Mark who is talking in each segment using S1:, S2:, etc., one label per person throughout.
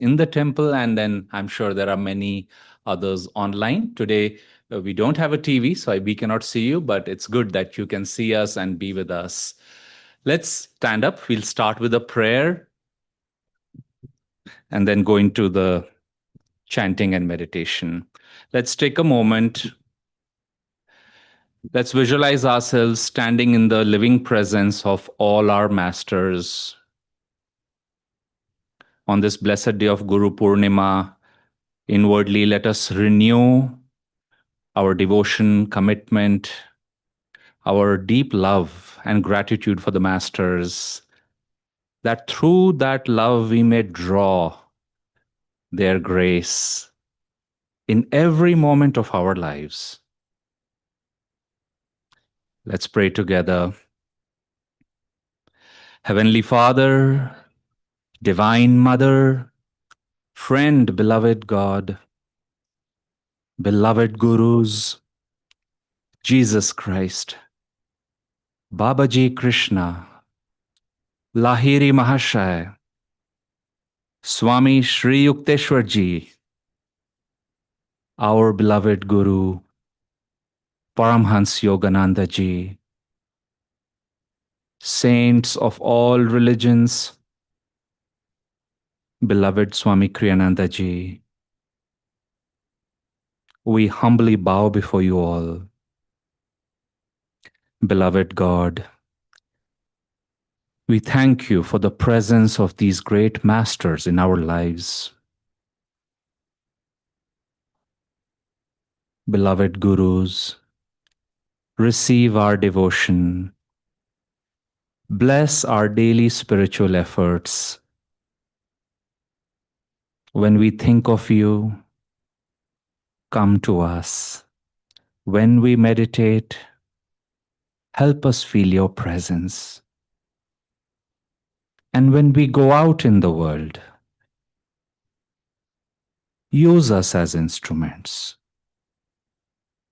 S1: in the temple, and then I'm sure there are many others online. Today, we don't have a TV, so we cannot see you, but it's good that you can see us and be with us. Let's stand up. We'll start with a prayer and then go into the chanting and meditation. Let's take a moment. Let's visualize ourselves standing in the living presence of all our masters. On this blessed day of Guru Purnima, inwardly let us renew our devotion, commitment, our deep love and gratitude for the masters, that through that love we may draw their grace in every moment of our lives. Let's pray together. Heavenly Father, Divine Mother, friend, beloved God, beloved Gurus, Jesus Christ, Babaji Krishna, Lahiri Mahashaya, Swami Sri Yukteswar Ji, our beloved Guru, Paramhans Yogananda Ji, saints of all religions, beloved Swami Kriyananda Ji, we humbly bow before you all. Beloved God, we thank you for the presence of these great masters in our lives. Beloved Gurus, receive our devotion. Bless our daily spiritual efforts. When we think of you, come to us. When we meditate, help us feel your presence. And when we go out in the world, use us as instruments.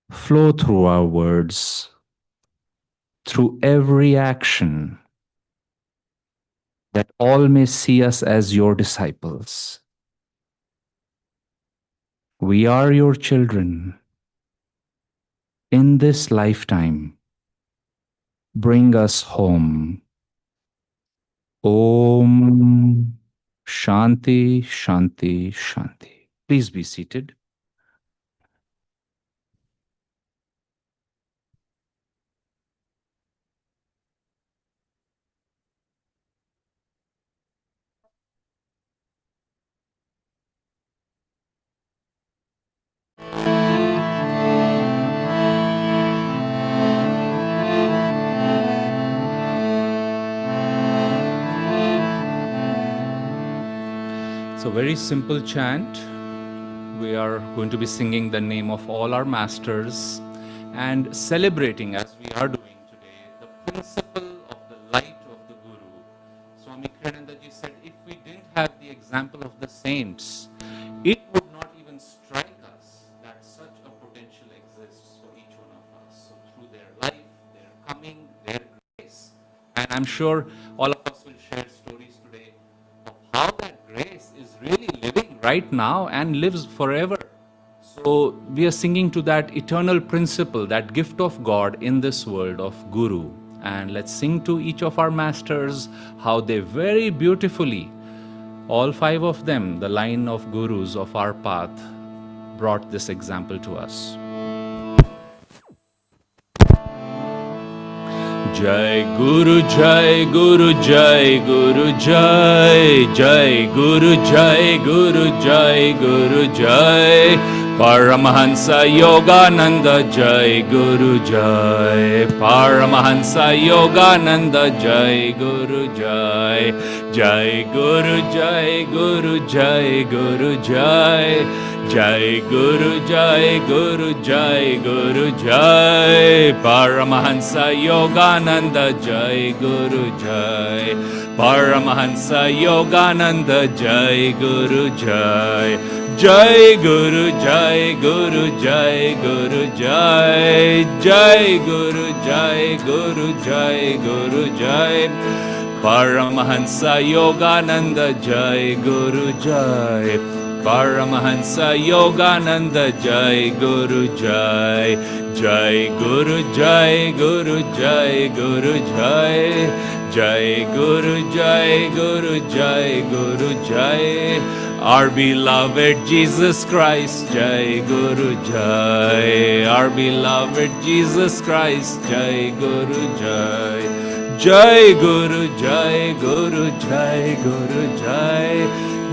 S1: Flow through our words, through every action, that all may see us as your disciples. We are your children. In this lifetime, bring us home. Om Shanti, Shanti, Shanti. Please be seated. So, very simple chant. We are going to be singing the name of all our masters and celebrating, as we are doing today, the principle of the light of the Guru. Swami Kriyananda Ji said, if we didn't have the example of the saints, it would not even strike us that such a potential exists for each one of us. So through their life, their coming, their grace, and I'm sure all of us will share stories today of how that grace is really living right now and lives forever. So we are singing to that eternal principle, that gift of God in this world of Guru. And let's sing to each of our masters how they very beautifully, all five of them, the line of Gurus of our path, brought this example to us. Jai Guru, Jai Guru, Jai Guru, Jai, Jai Guru, Jai Guru, Jai Guru, Jai, Paramahansa Yogananda, Jai Guru, Jai, Paramahansa Yogananda, Jai Guru, Jai, Jai Guru, Jai Guru, Jai Guru, Jai, Jai Guru, Jai Guru, Jai Guru, Jai, Paramahansa Yogananda, Jai Guru, Jai, Paramahansa Yogananda, Jai Guru, Jai, Jai Guru, Jai Guru, Jai Guru, Jai, Jai Guru, Jai Guru, Jai Guru, Jai, Paramahansa Yogananda Jai Guru Jai. Paramahansa Yogananda Jai Guru Jai. Jai Guru Jai Guru Jai Guru Jai. Jai Guru Jai Guru Jai Guru Jai. Our beloved Jesus Christ, Jai Guru Jai. Our beloved Jesus Christ, Jai Guru Jai. Jai Guru Jai Guru Jai Guru Jai.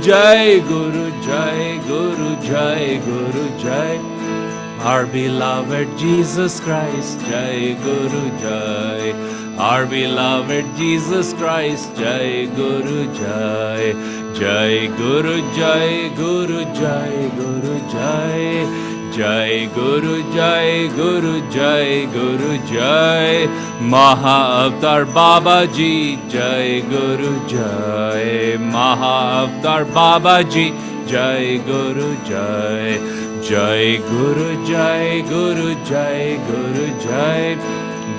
S1: Jai Guru Jai Guru Jai Guru Jai. Our beloved Jesus Christ, Jai Guru Jai. Our beloved Jesus Christ, Jai Guru Jai. Jai Guru Jai Guru Jai Guru Jai. Jai Guru Jai Guru Jai Guru Jai. Maha Avatar Baba Ji, Jai Guru Jai. Maha Avatar Baba Ji, Jai Guru Jai. Jai Guru Jai Guru Jai Guru Jai.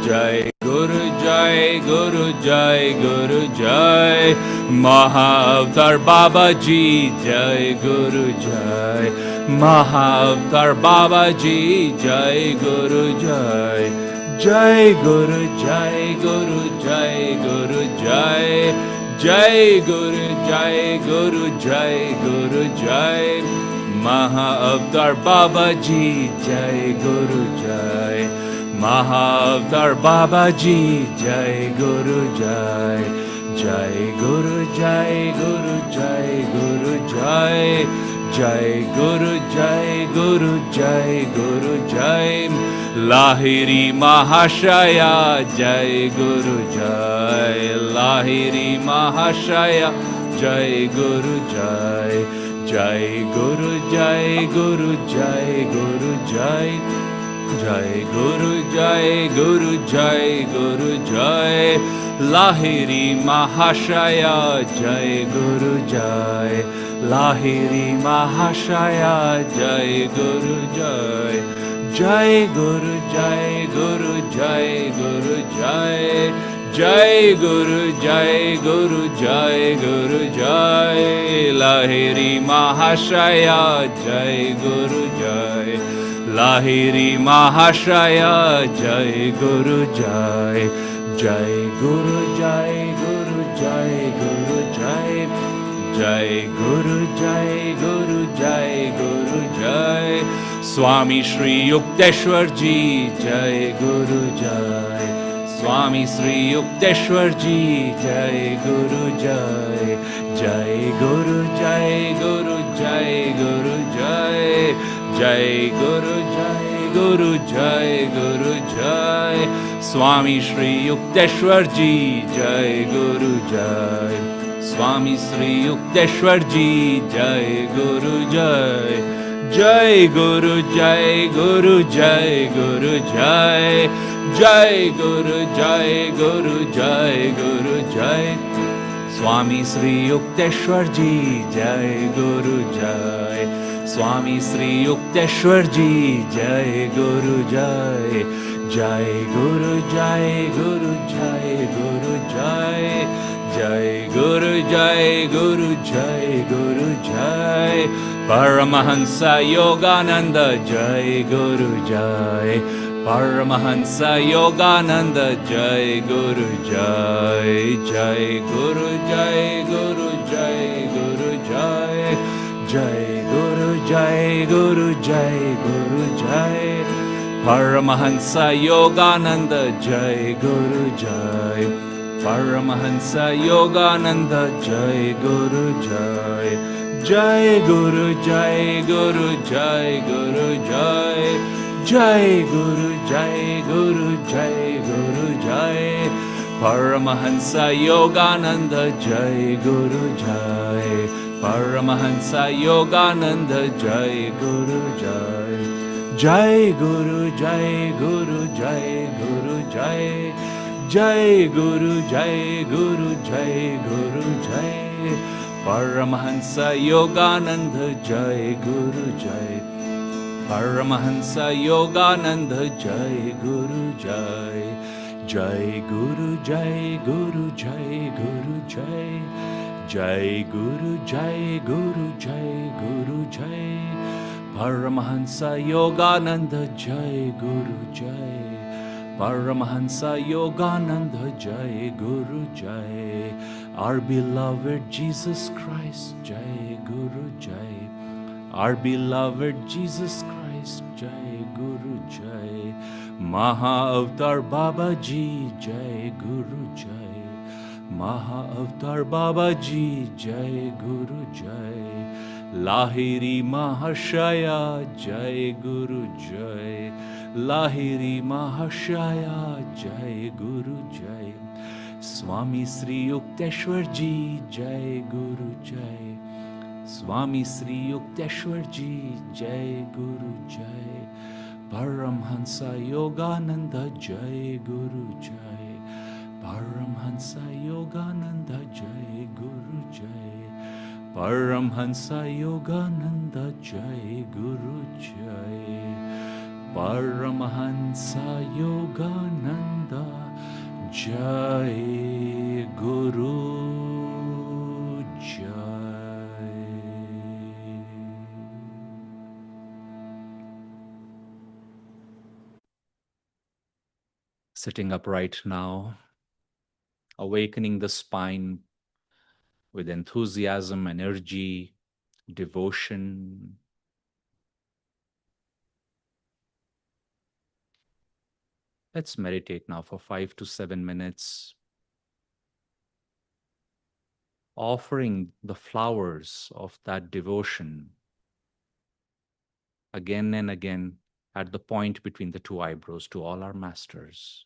S1: Jai Guru Jai Guru Jai Guru Jai. Maha Avatar Baba Ji, Jai Guru Jai. Maha Avatar Baba Ji, Jai Guru Jai. Jai Guru Jai Guru Jai Guru Jai. Jai Guru Jai Guru Jai Guru Jai. Maha Avatar Baba Ji, Jai Guru Jai. Maha Avatar Baba Ji, Jai Guru Jai. Jai Guru Jai Guru Jai Guru Jai. Jai Guru Jai Guru Jai Guru Jai. Lahiri Mahashaya, Jai Guru Jai. Lahiri Mahashaya, Jai Guru Jai. Jai Guru Jai Guru Jai Guru Jai. Jai Guru Jai Guru Jai Guru Jai. Lahiri Mahashaya, Jai Guru Jai. Lahiri Mahashaya, Jai Guru Jai. Jai Guru Jai Guru Jai Guru Jai. Jai Guru Jai Guru Jai Guru Jai. Lahiri Mahashaya, Jai Guru Jai. Lahiri Mahashaya, Jai Guru Jai. Jai Guru Jai Guru Jai Guru Jai. Jai Guru Jai Guru Jai Guru Jai. Swami Shri Yukteswar Ji, Jai Guru Jai. Swami Shri Yukteswar Ji, Jai Guru Jai. Jai Guru Jai Guru Jai Guru Jai. Jai Guru Jai Guru Jai Guru Jai. Swami Shri Yukteswar Ji, Jai Guru Jai. Swami Shri Yukteswar Ji, Jai Guru Jai. Jai Guru Jai Guru Jai Guru Jai. Jai Guru Jai Guru Jai Guru Jai. Swami Shri Yukteswar Ji, Jai Guru Jai. Swami Shri Yukteswar Ji, Jai Guru Jai. Jai Guru Jai Guru Jai Guru Jai. Jai Guru Jai Guru Jai Guru Jai. Paramahansa Yogananda, Jai Guru Jai. Paramahansa Yogananda, Jai Guru Jai. Jai Guru Jai Guru Jai Guru Jai. Jai Guru Jai Guru Jai Guru Jai. Paramahansa Yogananda, Jai Guru Jai. Paramahansa Yogananda, Jai Guru Jai. Jai Guru Jai Guru Jai Guru Jai. Jai Guru Jai Guru Jai Guru Jai. Paramahansa Yogananda, Jai Guru Jai. Paramahansa Yogananda, Jai Guru Jai. Jai Guru Jai Guru Jai Guru Jai. Jai Guru Jai Guru Jai Guru Jai. Paramahansa Yogananda, Jai Guru Jai. Paramahansa Yogananda, Jai Guru Jai. Jai Guru, Jai Guru, Jai Guru, Jai. Jai Guru, Jai Guru, Jai Guru, Jai. Paramahansa Yogananda, Jai Guru, Jai. Paramahansa Yogananda, Jai Guru, Jai. Our beloved Jesus Christ, Jai Guru, Jai. Our beloved Jesus Christ, Jai Guru, Jai. Maha Avatar Baba Ji, Jai Guru, Jai. Maha Avatar Baba Ji, Jai Guru, Jai. Lahiri Mahashaya, Jai Guru, Jai. Lahiri Mahashaya, Jai Guru, Jai. Swami Sri Yukteswar Ji, Jai Guru, Jai. Swami Sri Yukteswar Ji, Jai Guru, Jai. Paramhansa Yogananda, Jai Guru, Jai. Paramhansa Yogananda, Jai Guru, Jai. Paramhansa Yogananda, Jai Guru, Jai. Paramhansa Yogananda, Jai Guru, Jai. Sitting upright now, awakening the spine with enthusiasm, energy, devotion. Let's meditate now for 5 to 7 minutes, offering the flowers of that devotion again and again at the point between the two eyebrows to all our masters.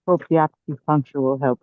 S2: Hope the acupuncture will help.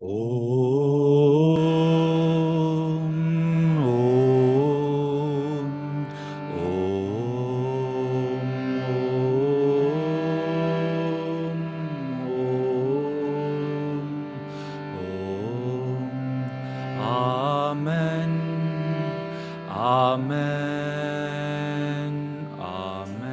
S1: Amen. Amen. Amen.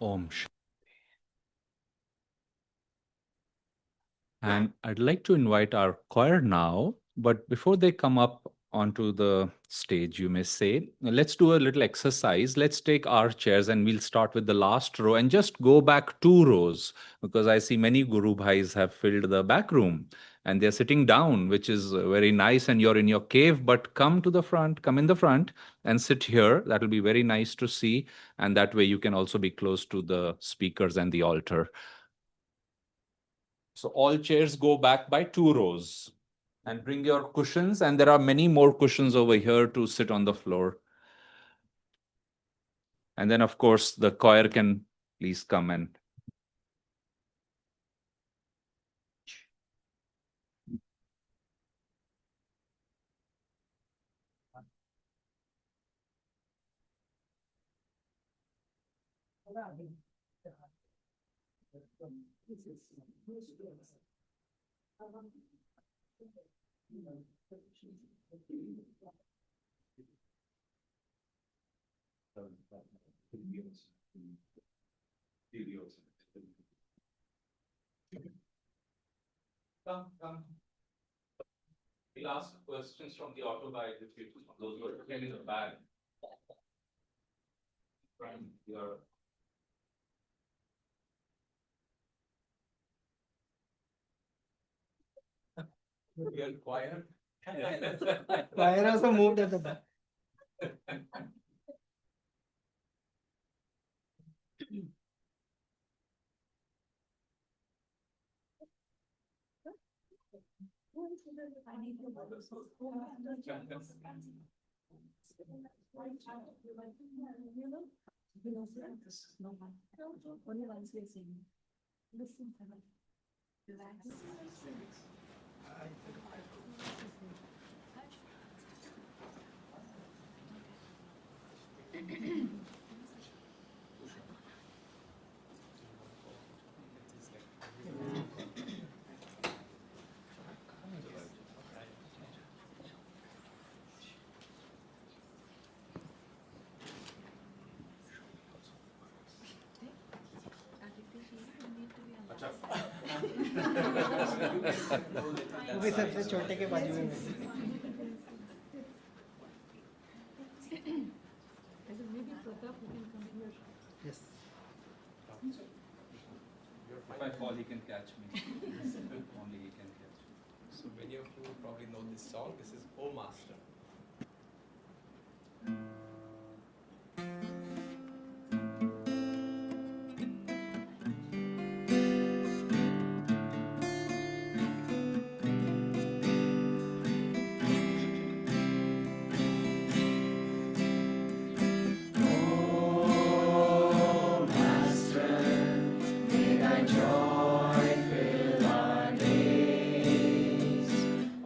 S1: Om. And I'd like to invite our choir now, but before they come up onto the stage, you may say, let's do a little exercise. Let's take our chairs and we'll start with the last row and just go back 2 rows, because I see many Guru Bhais have filled the back room and they're sitting down, which is very nice, and you're in your cave, but come to the front, come in the front and sit here. That'll be very nice to see. And that way you can also be close to the speakers and the altar. So all chairs go back by 2 rows, and bring your cushions. And there are many more cushions over here to sit on the floor. And then, of course, the choir can please come and. Come. We'll ask questions from the auto guide if you those were in the bag. From your choir.
S3: Choir also moved at the back. वो भी सबसे छोटे के बाजू में Yes.
S1: If I fall, he can catch me. Only he can catch me.
S4: So many of you probably know this song. This is O Master.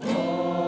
S5: Oh,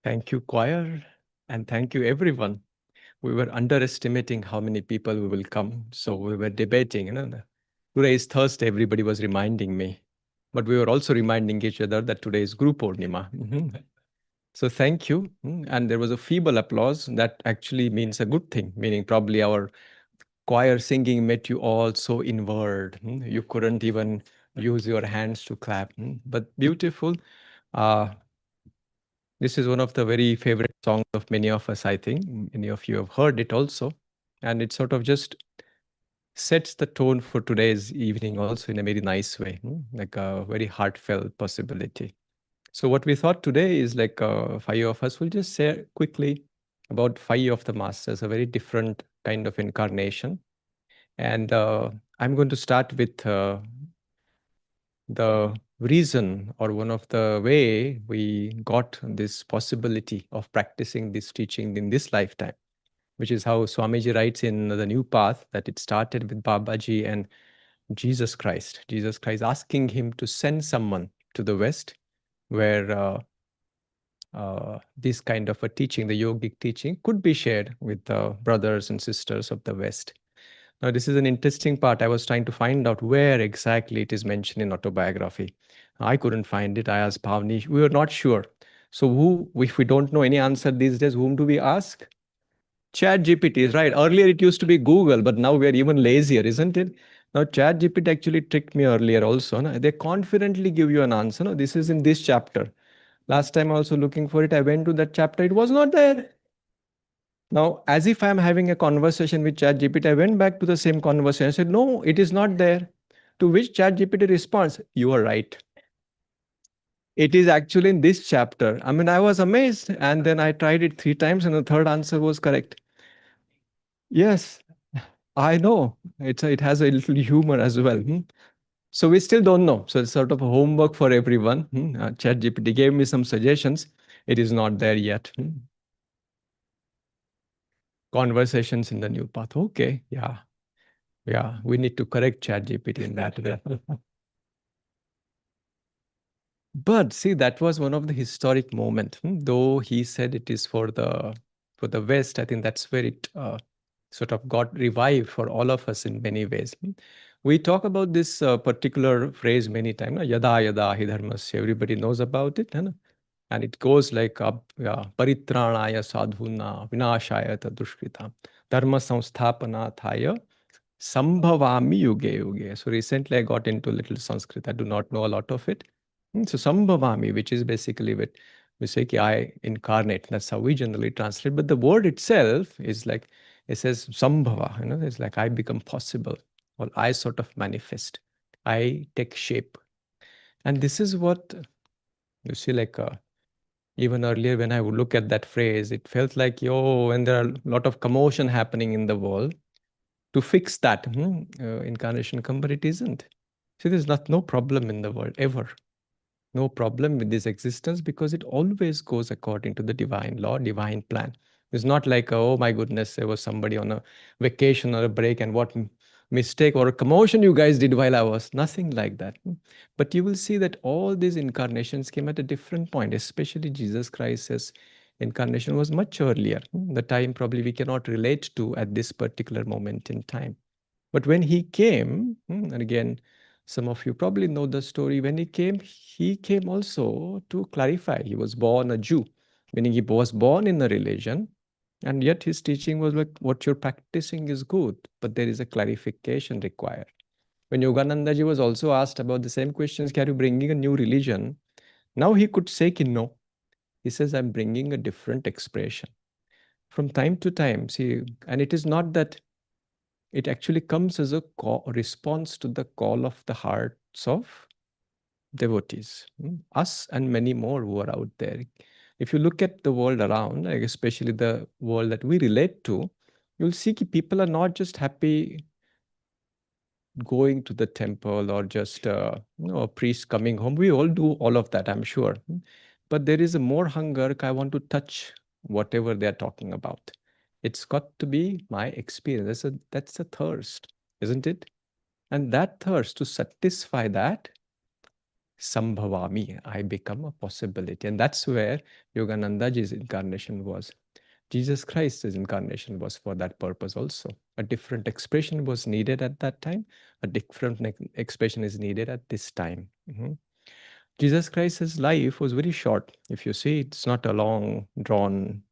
S5: Thank you, choir, and thank you, everyone. We were underestimating how many people will come, so we were debating. Today is Thursday. Everybody was reminding me, but we were also reminding each other that today is Guru Purnima. So thank you. And there was a feeble applause that actually means a good thing, meaning probably our choir singing made you all so inward. You couldn't even use your hands to clap. But beautiful. This is one of the very favorite songs of many of us, I think. Many of you have heard it also. And it sort of just sets the tone for today's evening also in a very nice way, like a very heartfelt possibility. So what we thought today is like five of us will just share quickly about five of the masters, a very different kind of incarnation. And I'm going to start with the reason or one of the way we got this possibility of practicing this teaching in this lifetime, which is how Swamiji writes in The New Path that it started with Babaji and Jesus Christ. Jesus Christ asking him to send someone to the West where this kind of a teaching, the yogic teaching, could be shared with the brothers and sisters of the West. Now, this is an interesting part. I was trying to find out where exactly it is mentioned in autobiography. I couldn't find it. I asked Bhavni. We were not sure. So, who, if we don't know any answer these days, whom do we ask? Chat GPT is right. Earlier it used to be Google, but now we're even lazier, isn't it? Now, Chat GPT actually tricked me earlier also. No? They confidently give you an answer. No, this is in this chapter. Last time also looking for it, I went to that chapter. It was not there. Now, as if I'm having a conversation with ChatGPT, I went back to the same conversation. I said, no, it is not there. To which ChatGPT responds, you are right. It is actually in this chapter. I mean, I was amazed. And then I tried it 3 times and the third answer was correct. Yes, I know. It has a little humor as well. So we still don't know. So it's sort of a homework for everyone. ChatGPT gave me some suggestions. It is not there yet. Conversations in the new path. Okay, yeah. Yeah, we need to correct ChatGPT in that way. But see, that was one of the historic moment. Though he said it is for the West, I think that's where it sort of got revived for all of us in many ways. We talk about this particular phrase many times. Yada yada hi dharmasya. Everybody knows about it, and it goes like yeah, paritranaya sadhuna vinashaya dushkrita dharma samsthapanataya Sambhavami yuge yuge. So recently I got into little Sanskrit. I do not know a lot of it. So Sambhavami, which is basically what we say ki I incarnate. That's how we generally translate. But the word itself is like, it says Sambhava, it's like I become possible or I sort of manifest. I take shape. And this is what you see like even earlier when I would look at that phrase, it felt like, yo, when there are a lot of commotion happening in the world, to fix that incarnation come, but it isn't. See, there's no problem in the world ever. No problem with this existence because it always goes according to the divine law, divine plan. It's not like, oh my goodness, there was somebody on a vacation or a break and what mistake or a commotion you guys did while I was. Nothing like that. But you will see that all these incarnations came at a different point, especially Jesus Christ's incarnation was much earlier. The time probably we cannot relate to at this particular moment in time. But when he came, and again, some of you probably know the story. When he came also to clarify. He was born a Jew, meaning he was born in a religion, and yet his teaching was like, what you're practicing is good, but there is a clarification required. When Yoganandaji was also asked about the same questions, are you bringing a new religion? Now he could say no. He says, I'm bringing a different expression. From time to time, see, and it is not that it actually comes as a response to the call of the hearts of devotees, us and many more who are out there. If you look at the world around, like especially the world that we relate to, you'll see that people are not just happy going to the temple or just a priest coming home. We all do all of that, I'm sure. But there is a more hunger. I want to touch whatever they're talking about. It's got to be my experience. That's a thirst, isn't it? And that thirst, to satisfy that, Sambhavami, I become a possibility. And that's where Yoganandaji's incarnation was. Jesus Christ's incarnation was for that purpose also. A different expression was needed at that time. A different expression is needed at this time. Jesus Christ's life was very short. If you see, it's not a long drawn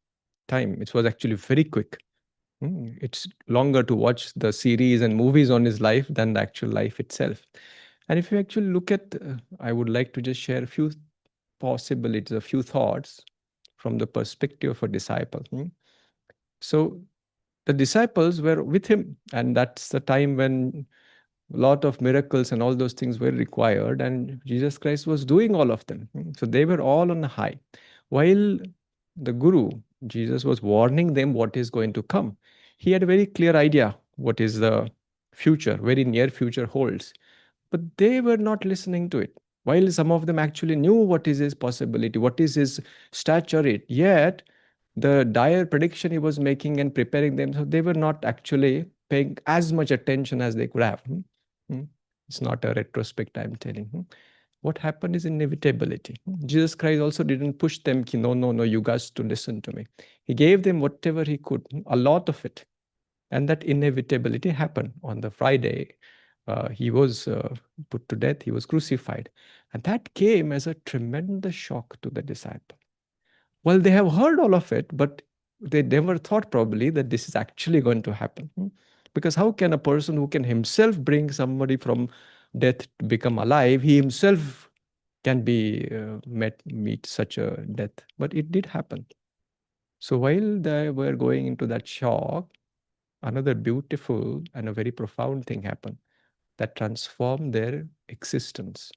S5: time. It was actually very quick. It's longer to watch the series and movies on his life than the actual life itself. And if you actually look at, I would like to just share a few possibilities, a few thoughts from the perspective of a disciple. So the disciples were with him, and that's the time when a lot of miracles and all those things were required, and Jesus Christ was doing all of them. So they were all on a high. While the Guru, Jesus, was warning them what is going to come, he had a very clear idea what is the future, very near future holds. But they were not listening to it. While some of them actually knew what is his possibility, what is his stature, yet the dire prediction he was making and preparing them, so they were not actually paying as much attention as they could have. It's not a retrospect, I'm telling. What happened is inevitability. Jesus Christ also didn't push them, no, no, no, you guys to listen to me. He gave them whatever he could, a lot of it. And that inevitability happened on the Friday. He was put to death, he was crucified. And that came as a tremendous shock to the disciple. Well, they have heard all of it, but they never thought probably that this is actually going to happen. Because how can a person who can himself bring somebody from death to become alive, he himself can be meet such a death? But it did happen. So while they were going into that shock, another beautiful and a very profound thing happened that transformed their existence,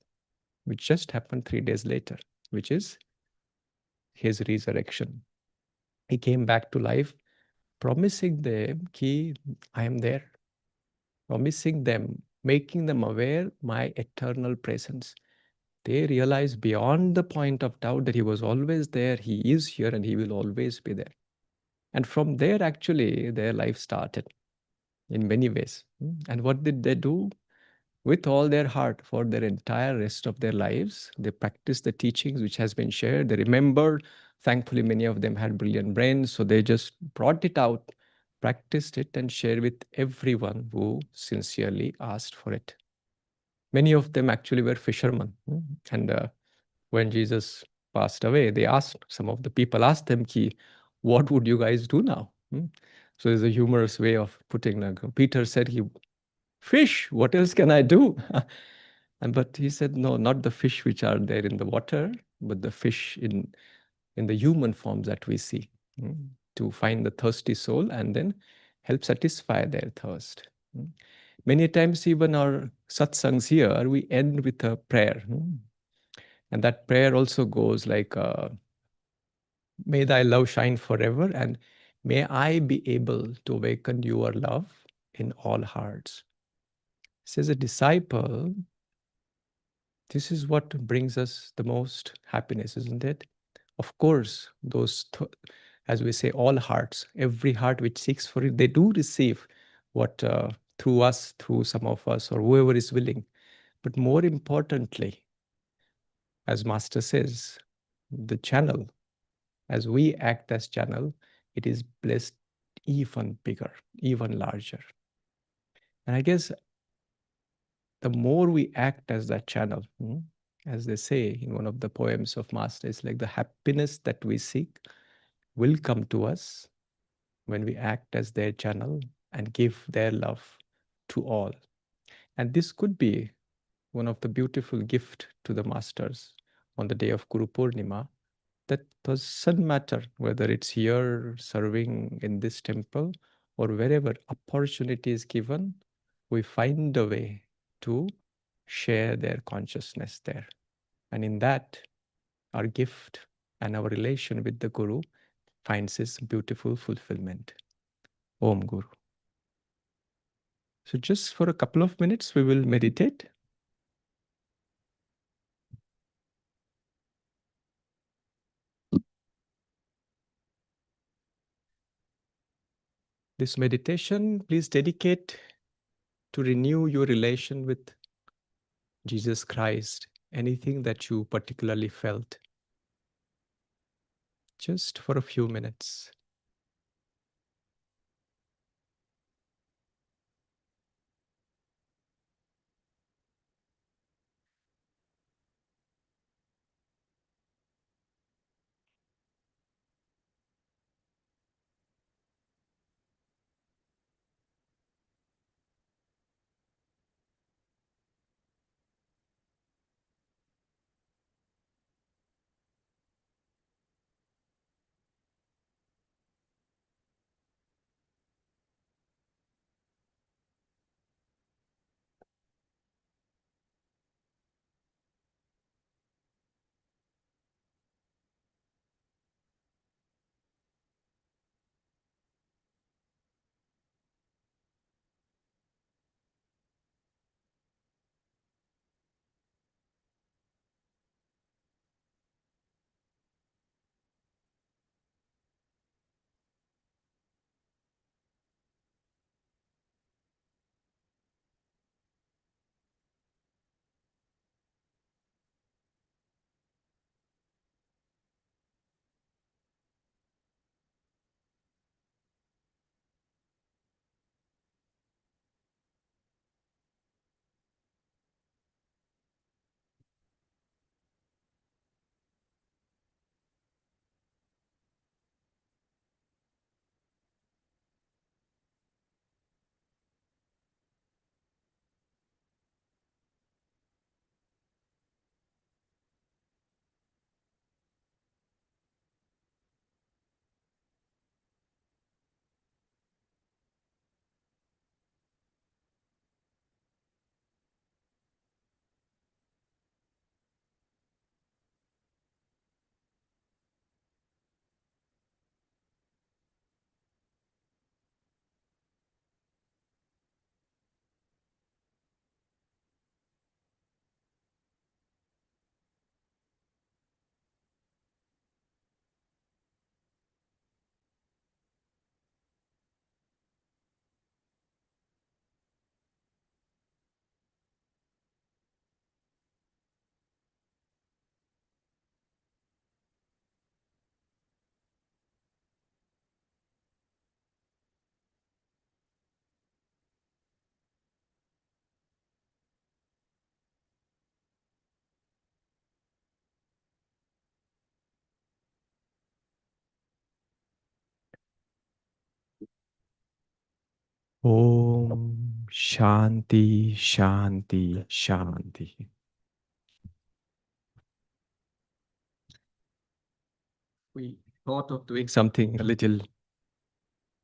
S5: which just happened 3 days later, which is his resurrection. He came back to life, promising them, Ki, I am there, promising them, making them aware my eternal presence. They realized beyond the point of doubt that he was always there, he is here, and he will always be there. And from there, actually, their life started in many ways. And what did they do? With all their heart for their entire rest of their lives. They practiced the teachings which has been shared. They remembered. Thankfully, many of them had brilliant brains, so they just brought it out, practiced it, and shared with everyone who sincerely asked for it. Many of them actually were fishermen. And when Jesus passed away, they asked, some of the people asked them, Ki, what would you guys do now? So there's a humorous way of putting it. Peter said he fish, what else can I do? But he said, no, not the fish which are there in the water, but the fish in the human forms that we see, to find the thirsty soul and then help satisfy their thirst. Many times, even our satsangs here, we end with a prayer. And that prayer also goes like, may thy love shine forever, and may I be able to awaken your love in all hearts. Says a disciple, this is what brings us the most happiness, isn't it? Of course, those, as we say, all hearts, every heart which seeks for it, they do receive what through us, through some of us, or whoever is willing. But more importantly, as Master says, the channel, as we act as channel, it is blessed even bigger, even larger. And I guess the more we act as that channel, as they say in one of the poems of Master, it's like the happiness that we seek will come to us when we act as their channel and give their love to all. And this could be one of the beautiful gift to the masters on the day of Guru Purnima, that doesn't matter whether it's here serving in this temple or wherever opportunity is given, we find a way to share their consciousness there. And in that, our gift and our relation with the Guru finds its beautiful fulfillment. Om Guru. So just for a couple of minutes, we will meditate. This meditation, please dedicate to renew your relation with Jesus Christ, anything that you particularly felt, just for a few minutes. Om Shanti, Shanti, Shanti. We thought of doing something a little,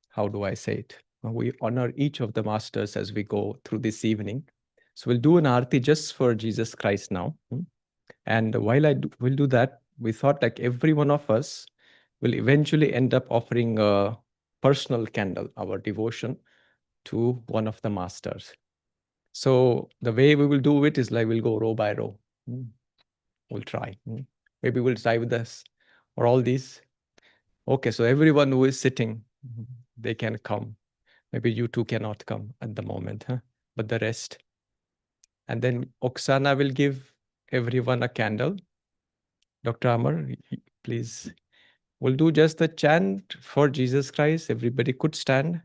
S5: how do I say it? We honor each of the masters as we go through this evening. So we'll do an arti just for Jesus Christ now. And while we'll do that, we thought like every one of us will eventually end up offering a personal candle, our devotion to one of the masters. So the way we will do it is like we'll go row by row. We'll try. Maybe we'll try with this or all these. Okay, so everyone who is sitting, they can come. Maybe you two cannot come at the moment, huh? But the rest. And then Oksana will give everyone a candle. Dr. Amar, please. We'll do just the chant for Jesus Christ. Everybody could stand.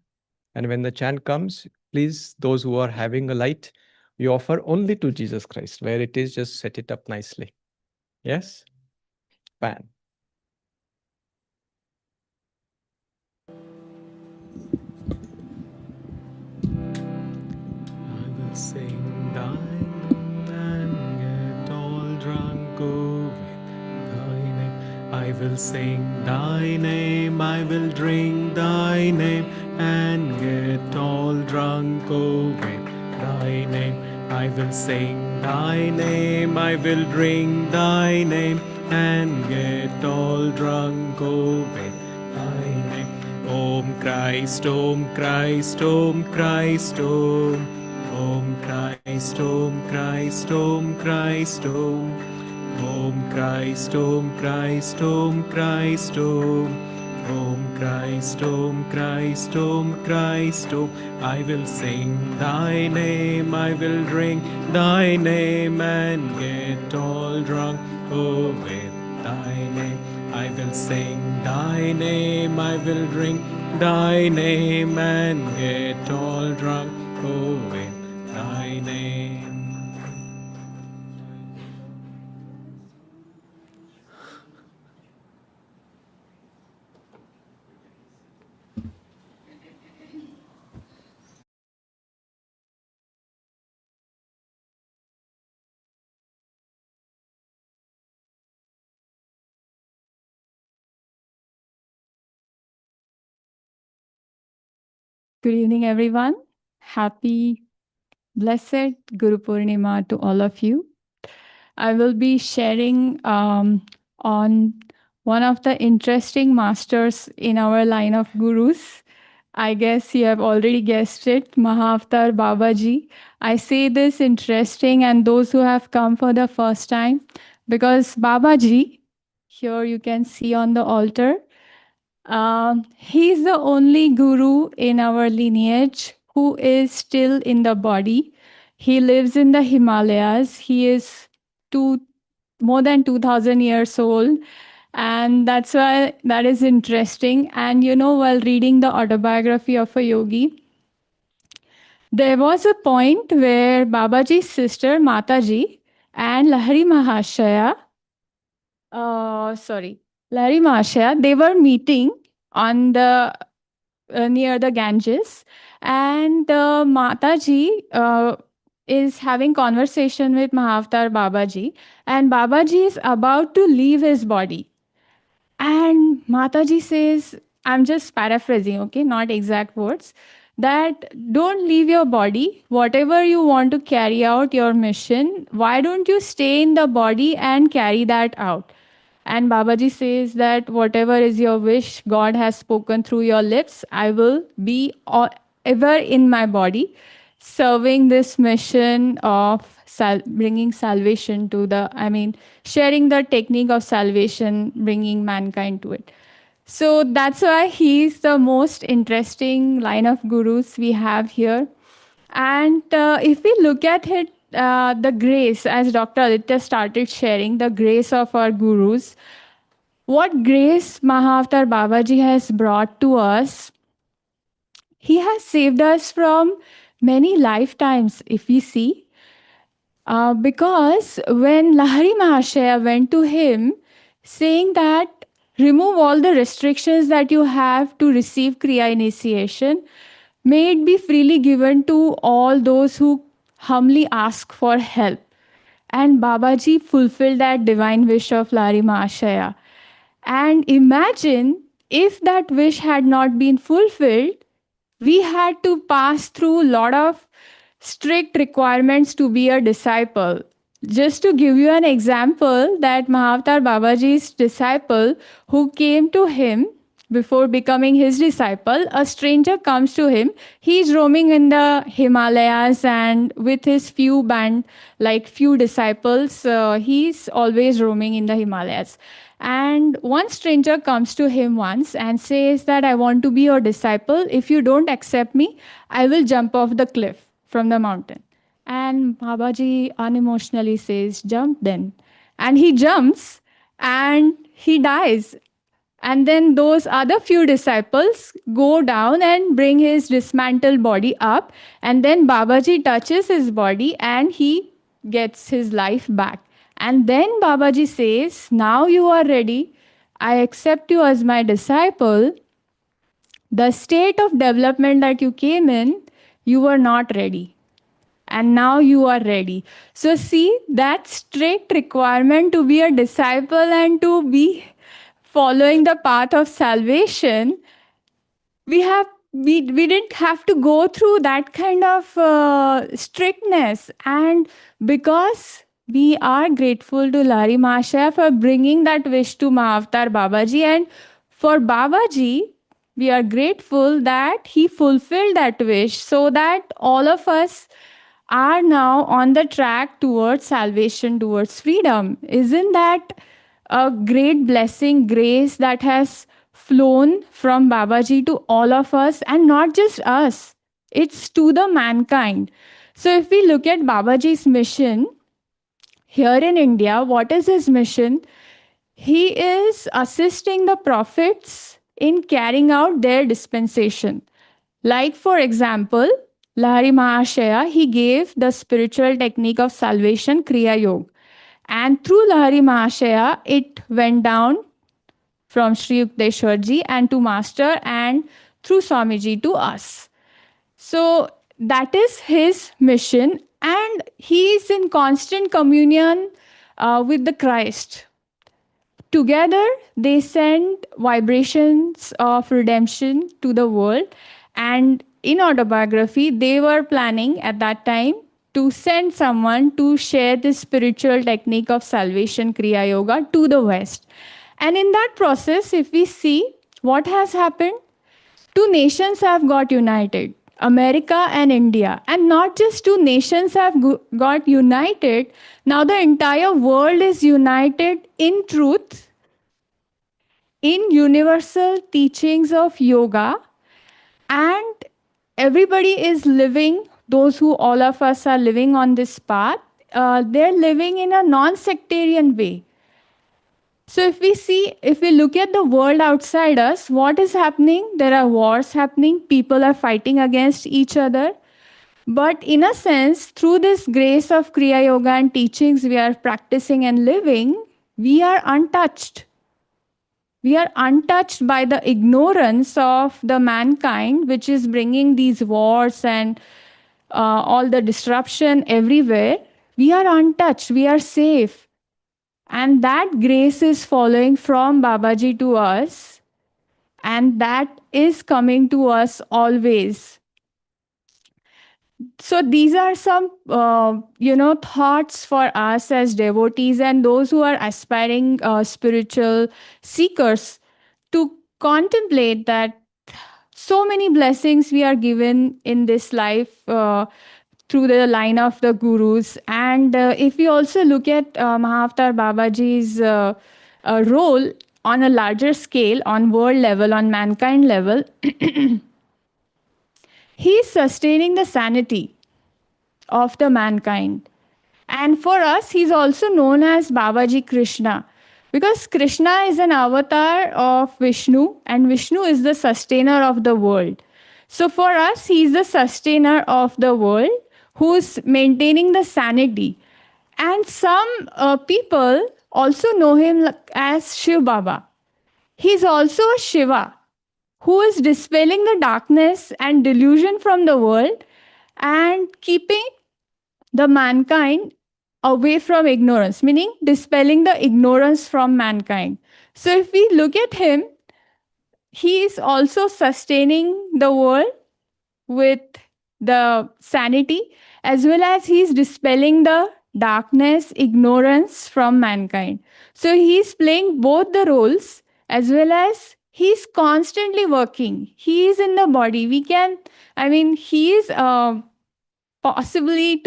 S5: And when the chant comes, please, those who are having a light, we offer only to Jesus Christ. Where it is, just set it up nicely. Yes? Pan.
S6: I will sing thy name and get all drunk with thy name. I will sing thy name, I will drink thy name and get all drunk with thy name. I will sing thy name, I will drink thy name and get all drunk with thy name. Om Christ, Om Christ, Om Christ, Om. Om Christ, Om Christ, Om Christ, Om. Om Christ, Om Christ, Om Christ, Om. Om Christ, Om Christ, Om Christ, Om. I will sing thy name, I will drink thy name and get all drunk, oh, with thy name. I will sing thy name, I will drink thy name and get all drunk, oh, with thy name.
S7: Good evening, everyone. Happy, blessed Guru Purnima to all of you. I will be sharing on one of the interesting masters in our line of gurus. I guess you have already guessed it, Mahavatar Babaji. I say this interesting and those who have come for the first time because Babaji, here you can see on the altar, he's the only guru in our lineage who is still in the body. He lives in the Himalayas. He is more than 2000 years old. And that's why that is interesting. And while reading the autobiography of a yogi, there was a point where Babaji's sister, Mataji, and Lahari Mahashaya, they were meeting on the near the Ganges, and Mataji is having conversation with Mahavatar Babaji, and Babaji is about to leave his body, and Mataji says, I'm just paraphrasing, okay, not exact words, that don't leave your body. Whatever you want to carry out your mission, why don't you stay in the body and carry that out? And Babaji says that whatever is your wish, God has spoken through your lips. I will be ever in my body, serving this mission of bringing salvation to sharing the technique of salvation, bringing mankind to it. So that's why he's the most interesting line of gurus we have here. And if we look at it, the grace, as Dr. Aditya started sharing, the grace of our gurus, what grace Mahavatar Babaji has brought to us, he has saved us from many lifetimes, if we see. Because when Lahari Mahashaya went to him saying that remove all the restrictions that you have to receive Kriya initiation, may it be freely given to all those who humbly ask for help. And Babaji fulfilled that divine wish of Lahari Mahashaya. And imagine if that wish had not been fulfilled, we had to pass through a lot of strict requirements to be a disciple. Just to give you an example, that Mahavatar Babaji's disciple who came to him before becoming his disciple, a stranger comes to him. He's roaming in the Himalayas and with his few disciples, he's always roaming in the Himalayas. And one stranger comes to him once and says that I want to be your disciple. If you don't accept me, I will jump off the cliff from the mountain. And Babaji unemotionally says, jump then. And he jumps and he dies. And then those other few disciples go down and bring his dismantled body up. And then Babaji touches his body and he gets his life back. And then Babaji says, now you are ready. I accept you as my disciple. The state of development that you came in, you were not ready. And now you are ready. So see, that strict requirement to be a disciple and to be following the path of salvation, we didn't have to go through that kind of strictness. And because we are grateful to Lahari Mahashaya for bringing that wish to Mahavatar Babaji, and for Babaji, we are grateful that he fulfilled that wish so that all of us are now on the track towards salvation, towards freedom. Isn't that a great blessing, grace that has flown from Babaji to all of us, and not just us, it's to the mankind. So if we look at Babaji's mission here in India, what is his mission? He is assisting the prophets in carrying out their dispensation. Like, for example, Lahari Mahashaya, he gave the spiritual technique of salvation, Kriya Yoga. And through Lahari Mahashaya, it went down from Sri Yukteswarji and to Master, and through Swamiji to us. So that is his mission, and he is in constant communion with the Christ. Together, they send vibrations of redemption to the world. And in autobiography, they were planning at that time to send someone to share this spiritual technique of salvation, Kriya Yoga, to the West. And in that process, if we see what has happened, two nations have got united, America and India. And not just two nations have got united, now the entire world is united in truth, in universal teachings of yoga, and everybody is living, those who all of us are living on this path, they're living in a non-sectarian way. So if we look at the world outside us, what is happening? There are wars happening, people are fighting against each other. But in a sense, through this grace of Kriya Yoga and teachings we are practicing and living, we are untouched. We are untouched by the ignorance of the mankind, which is bringing these wars and all the disruption everywhere. We are untouched. We are safe. And that grace is following from Babaji to us. And that is coming to us always. So these are some, thoughts for us as devotees and those who are aspiring spiritual seekers to contemplate that so many blessings we are given in this life through the line of the gurus. And if we also look at Mahavatar Babaji's role on a larger scale, on world level, on mankind level, he is sustaining the sanity of the mankind. And for us, he's also known as Babaji Krishna, because Krishna is an avatar of Vishnu, and Vishnu is the sustainer of the world. So for us, he's the sustainer of the world who's maintaining the sanity. And some people also know him as Shiv Baba. He's also a Shiva who is dispelling the darkness and delusion from the world and keeping the mankind away from ignorance, meaning dispelling the ignorance from mankind. So if we look at him, he is also sustaining the world with the sanity, as well as he is dispelling the darkness, ignorance from mankind. So he is playing both the roles, as well as he is constantly working. He is in the body. He is possibly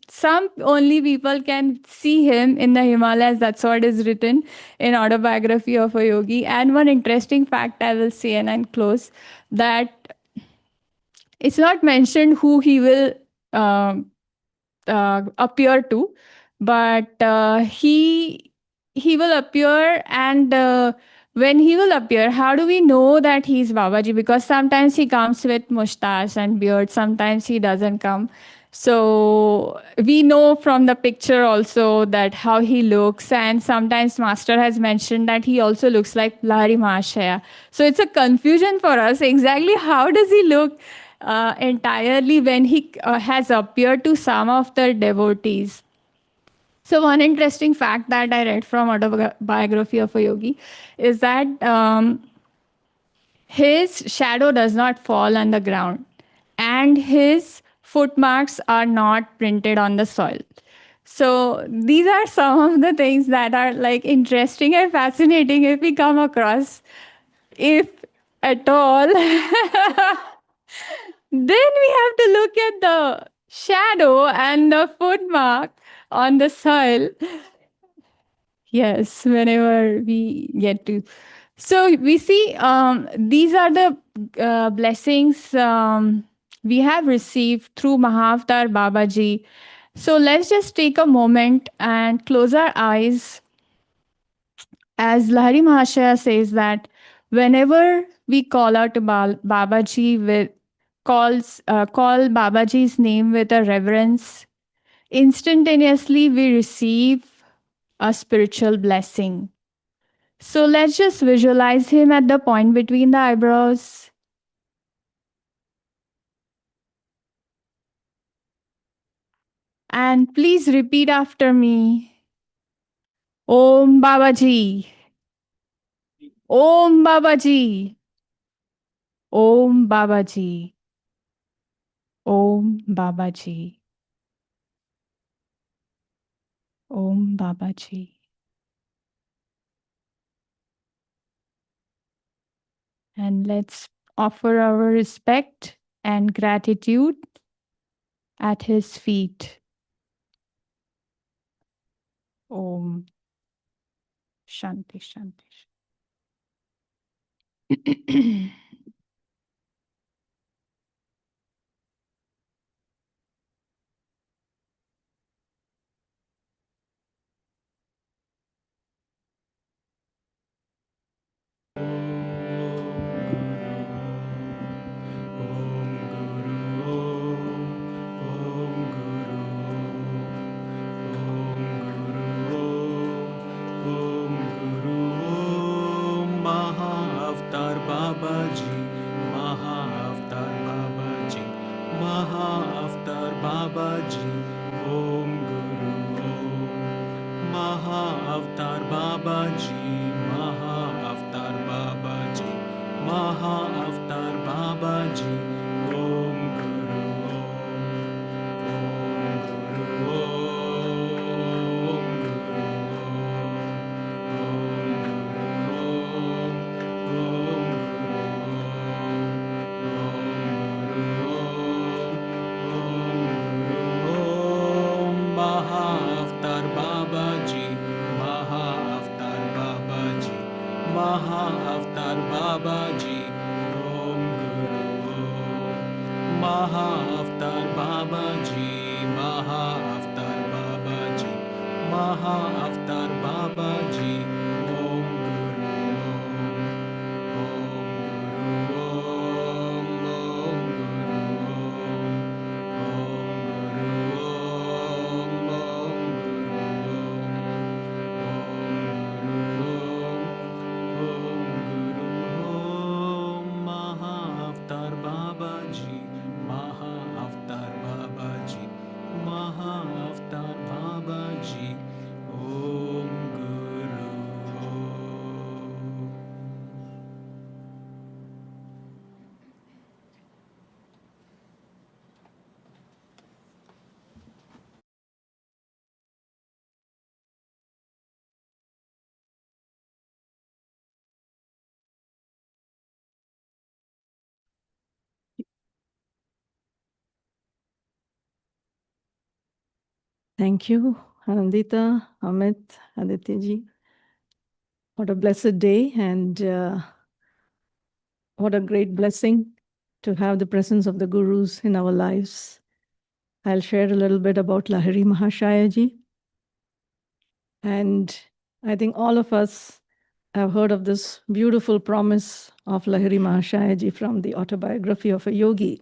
S7: some only people can see him in the Himalayas. That's what is written in Autobiography of a Yogi. And one interesting fact I will say, and I'll close, that it's not mentioned who he will appear to, but he will appear, and when he will appear, how do we know that he's Babaji? Because sometimes he comes with mustache and beard, sometimes he doesn't come. So we know from the picture also that how he looks, and sometimes Master has mentioned that he also looks like Lahari Mahashaya. So it's a confusion for us. Exactly how does he look entirely when he has appeared to some of the devotees? So one interesting fact that I read from Autobiography of a Yogi is that his shadow does not fall on the ground, and his footmarks are not printed on the soil. So these are some of the things that are like interesting and fascinating if we come across. If at all. Then we have to look at the shadow and the footmark on the soil. Yes, whenever we get to. So we see these are the blessings we have received through Mahavatar Babaji. So let's just take a moment and close our eyes. As Lahari Mahashaya says that whenever we call out to Babaji with call Babaji's name with a reverence, instantaneously we receive a spiritual blessing. So let's just visualize him at the point between the eyebrows. And please repeat after me. Om Babaji. Om Babaji. Om Babaji. Om Babaji. Om Babaji. And let's offer our respect and gratitude at his feet. Om Shanti Shanti.
S6: Mahavatar Babaji, Mahavatar Babaji, Mahavatar Babaji, Om Guru Om. Mahavatar Babaji, Mahavatar Babaji, Mahavatar Babaji, Om Guru Om. Om Guru Mahavatar Babaji, Mahavatar Babaji, Mahavatar Babaji, Om Guru Om. Mahavatar Babaji, Mahavatar Babaji, Mahavatar Babaji, Om Guru Om. Om Mahavatar Babaji, Mahavatar Babaji, Mahavatar Babaji, Om Guru Om.
S3: Thank you, Anandita, Amit, Adityaji. What a blessed day, and what a great blessing to have the presence of the gurus in our lives. I'll share a little bit about Lahiri Mahashayaji. And I think all of us have heard of this beautiful promise of Lahiri Mahashayaji from the autobiography of a yogi.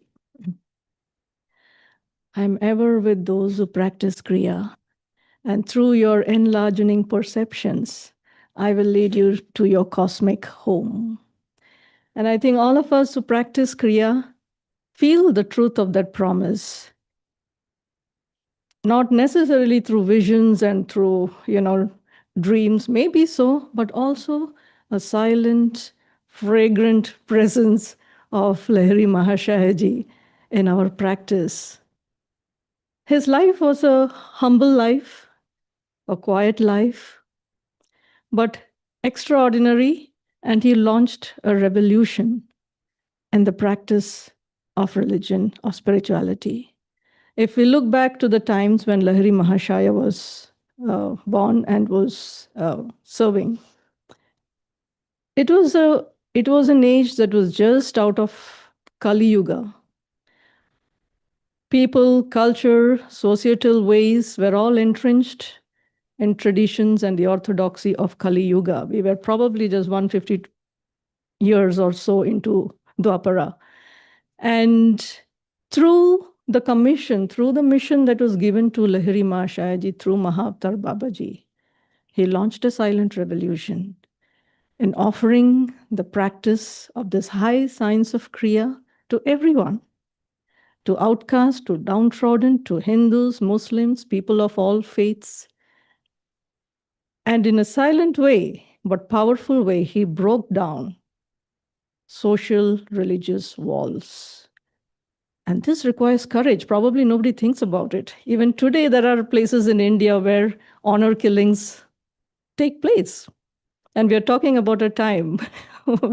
S3: I'm ever with those who practice Kriya, and through your enlarging perceptions, I will lead you to your cosmic home. And I think all of us who practice Kriya feel the truth of that promise, not necessarily through visions and through, dreams, maybe so, but also a silent, fragrant presence of Lahiri Mahashayaji in our practice. His life was a humble life, a quiet life, but extraordinary, and he launched a revolution and the practice of religion, of spirituality. If we look back to the times when Lahiri Mahashaya was born and was serving, it was an age that was just out of Kali Yuga. People, culture, societal ways were all entrenched in traditions and the orthodoxy of Kali Yuga. We were probably just 150 years or so into Dwapara. And through the commission, through the mission that was given to Lahiri Mahashayaji through Mahavatar Babaji, he launched a silent revolution in offering the practice of this high science of Kriya to everyone, to outcasts, to downtrodden, to Hindus, Muslims, people of all faiths. And in a silent way, but powerful way, he broke down social, religious walls. And this requires courage. Probably nobody thinks about it. Even today, there are places in India where honor killings take place. And we are talking about a time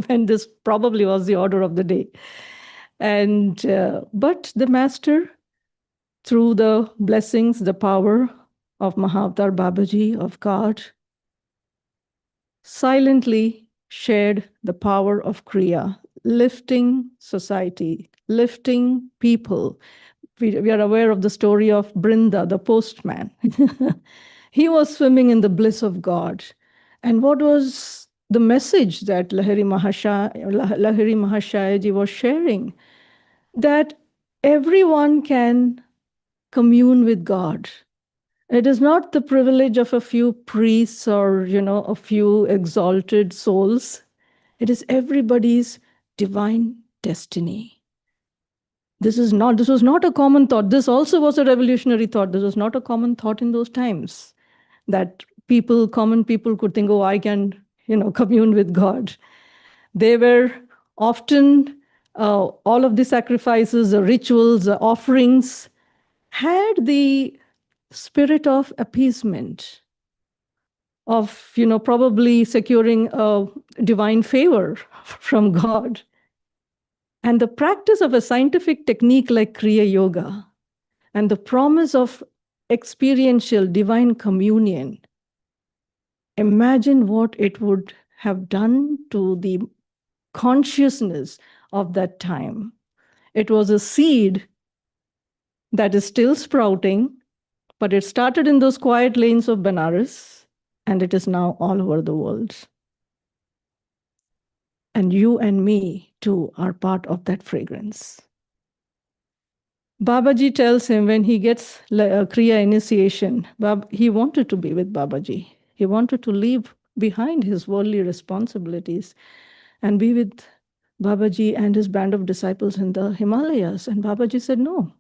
S3: when this probably was the order of the day. And but the master, through the blessings, the power of Mahavatar Babaji, of God, silently shared the power of Kriya, lifting society, lifting people. We are aware of the story of Brinda, the postman. He was swimming in the bliss of God. And what was the message that Lahiri Mahashayaji was sharing? That everyone can commune with God. It is not the privilege of a few priests or, a few exalted souls. It is everybody's divine destiny. This was not a common thought. This also was a revolutionary thought. This was not a common thought in those times, that common people could think, oh, I can, commune with God. They were often, all of the sacrifices, the rituals, the offerings had the spirit of appeasement, of, probably securing a divine favor from God. And the practice of a scientific technique like Kriya Yoga and the promise of experiential divine communion, imagine what it would have done to the consciousness of that time. It was a seed that is still sprouting, but it started in those quiet lanes of Benares, and it is now all over the world. And you and me, too, are part of that fragrance. Babaji tells him when he gets Kriya initiation, he wanted to be with Babaji. He wanted to leave behind his worldly responsibilities and be with Babaji and his band of disciples in the Himalayas. And Babaji said, no,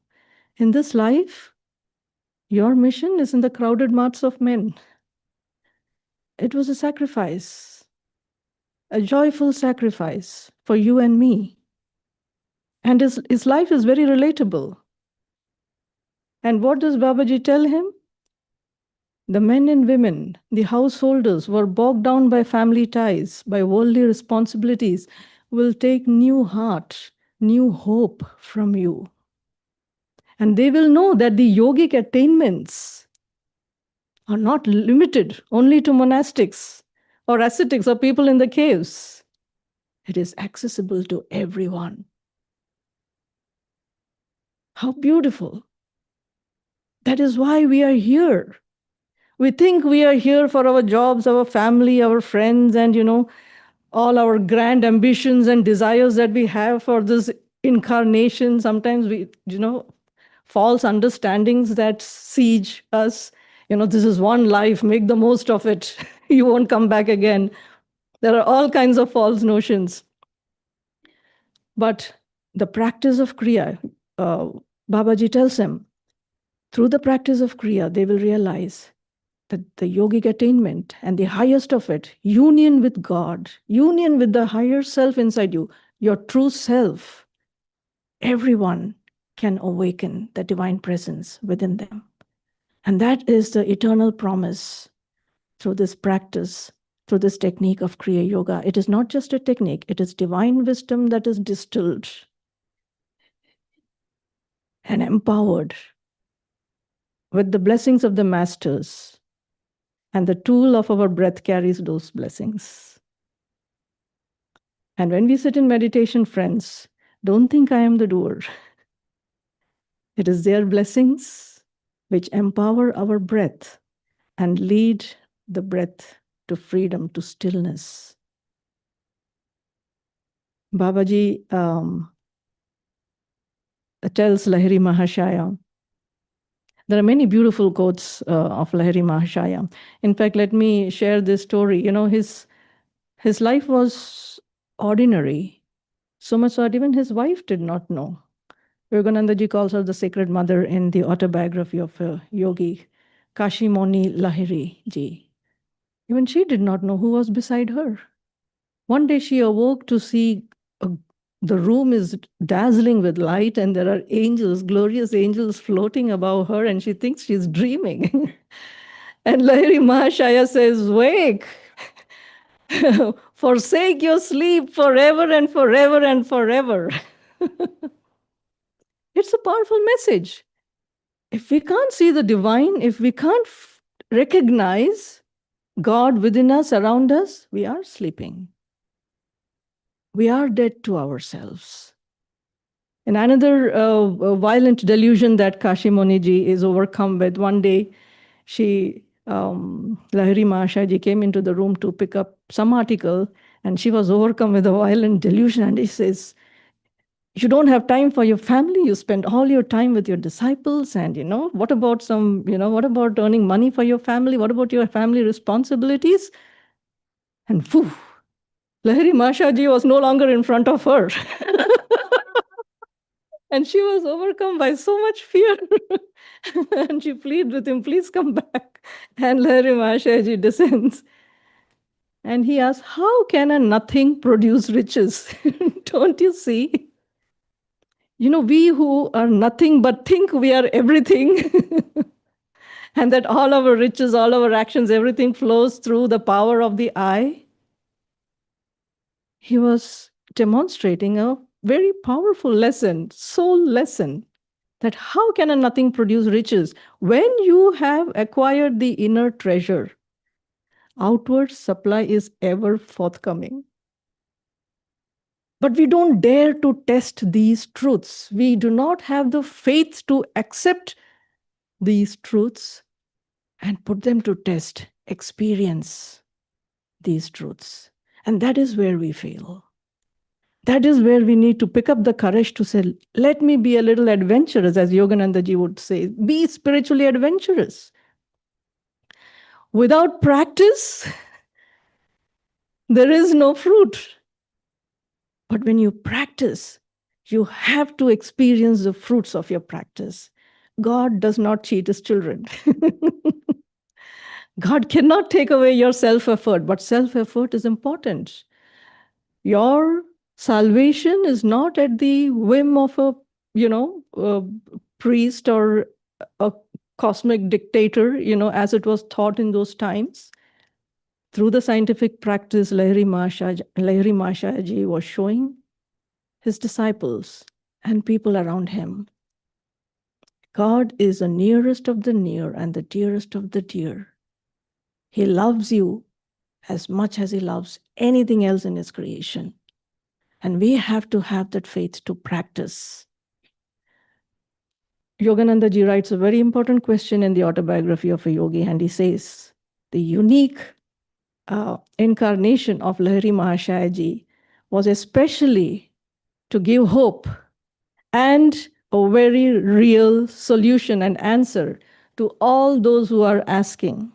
S3: in this life, your mission is in the crowded marts of men. It was a sacrifice, a joyful sacrifice for you and me. And his life is very relatable. And what does Babaji tell him? The men and women, the householders who are bogged down by family ties, by worldly responsibilities, will take new heart, new hope from you. And they will know that the yogic attainments are not limited only to monastics or ascetics or people in the caves. It is accessible to everyone. How beautiful. That is why we are here. We think we are here for our jobs, our family, our friends, and, all our grand ambitions and desires that we have for this incarnation. Sometimes we, false understandings that siege us. This is one life, make the most of it. You won't come back again. There are all kinds of false notions. But the practice of Kriya, Babaji tells him, through the practice of Kriya, they will realize that the yogic attainment and the highest of it, union with God, union with the higher self inside you, your true self, everyone can awaken the divine presence within them. And that is the eternal promise through this practice, through this technique of Kriya Yoga. It is not just a technique, it is divine wisdom that is distilled and empowered with the blessings of the masters. And the tool of our breath carries those blessings. And when we sit in meditation, friends, don't think I am the doer. It is their blessings which empower our breath and lead the breath to freedom, to stillness. Babaji tells Lahiri Mahashaya. There are many beautiful quotes of Lahiri Mahashaya. In fact, let me share this story. You know, his life was ordinary, so much so that even his wife did not know. Yogananda ji calls her the Sacred Mother in the autobiography of a yogi, Kashimoni Lahiri ji. Even she did not know who was beside her. One day she awoke to see the room is dazzling with light and there are angels, glorious angels floating above her, and she thinks she's dreaming. And Lahiri Mahashaya says, wake, forsake your sleep forever and forever and forever. It's a powerful message. If we can't see the divine, if we can't recognize God within us, around us, we are sleeping. We are dead to ourselves. And another violent delusion that Kashimoni ji is overcome with, one day she, Lahiri Mahashaya ji came into the room to pick up some article, and she was overcome with a violent delusion, and he says, you don't have time for your family, you spend all your time with your disciples, and what about what about earning money for your family? What about your family responsibilities? And whew, Lahiri Mahashaya ji was no longer in front of her. And she was overcome by so much fear. And she pleaded with him, please come back. And Lahiri Mahashaya ji descends. And he asks, how can a nothing produce riches? Don't you see? We who are nothing but think we are everything. And that all our riches, all our actions, everything flows through the power of the I. He was demonstrating a very powerful lesson, soul lesson, that how can a nothing produce riches? When you have acquired the inner treasure, outward supply is ever forthcoming. But we don't dare to test these truths. We do not have the faith to accept these truths and put them to test, experience these truths. And that is where we fail. That is where we need to pick up the courage to say, let me be a little adventurous, as Yogananda ji would say, be spiritually adventurous. Without practice, there is no fruit. But when you practice, you have to experience the fruits of your practice. God does not cheat his children. God cannot take away your self-effort, but self-effort is important. Your salvation is not at the whim of a priest or a cosmic dictator, as it was thought in those times. Through the scientific practice, Lahiri Mahashaya ji was showing his disciples and people around him, God is the nearest of the near and the dearest of the dear. He loves you as much as he loves anything else in his creation. And we have to have that faith to practice. Yogananda ji writes a very important question in the autobiography of a yogi, and he says, the unique incarnation of Lahiri Mahashaya ji was especially to give hope and a very real solution and answer to all those who are asking.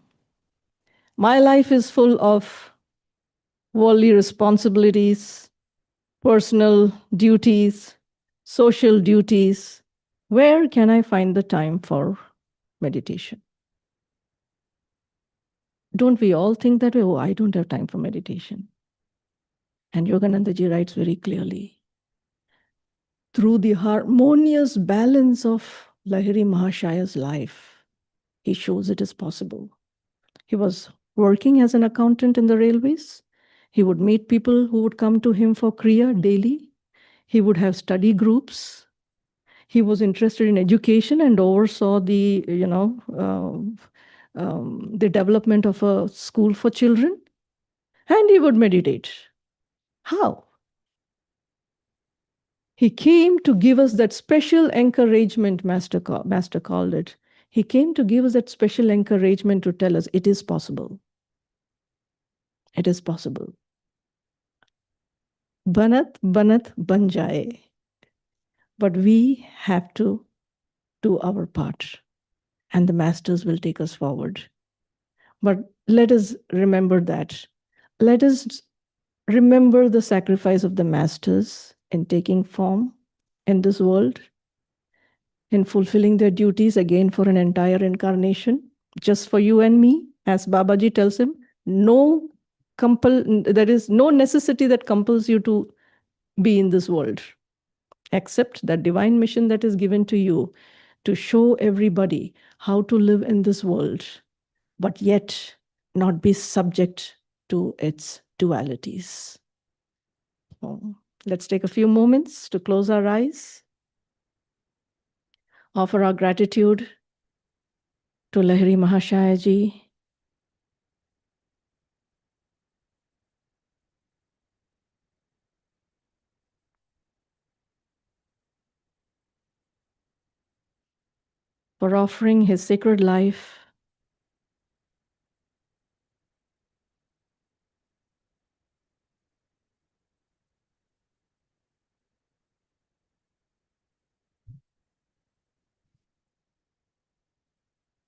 S3: My life is full of worldly responsibilities, personal duties, social duties. Where can I find the time for meditation? Don't we all think that way? Oh, I don't have time for meditation. And Yogananda ji writes very clearly, through the harmonious balance of Lahiri Mahashaya's life, he shows it is possible. He was working as an accountant in the railways. He would meet people who would come to him for Kriya daily. He would have study groups. He was interested in education and oversaw the, the development of a school for children. And he would meditate. How? He came to give us that special encouragement, Master called it. He came to give us that special encouragement to tell us it is possible. It is possible. Banat, banat, ban jaye. But we have to do our part, and the masters will take us forward. But let us remember that. Let us remember the sacrifice of the masters in taking form in this world, in fulfilling their duties again for an entire incarnation, just for you and me. As Babaji tells him, there is no necessity that compels you to be in this world, except that divine mission that is given to you to show everybody how to live in this world, but yet not be subject to its dualities. So, let's take a few moments to close our eyes, offer our gratitude to Lahiri Mahashaya Ji, for offering his sacred life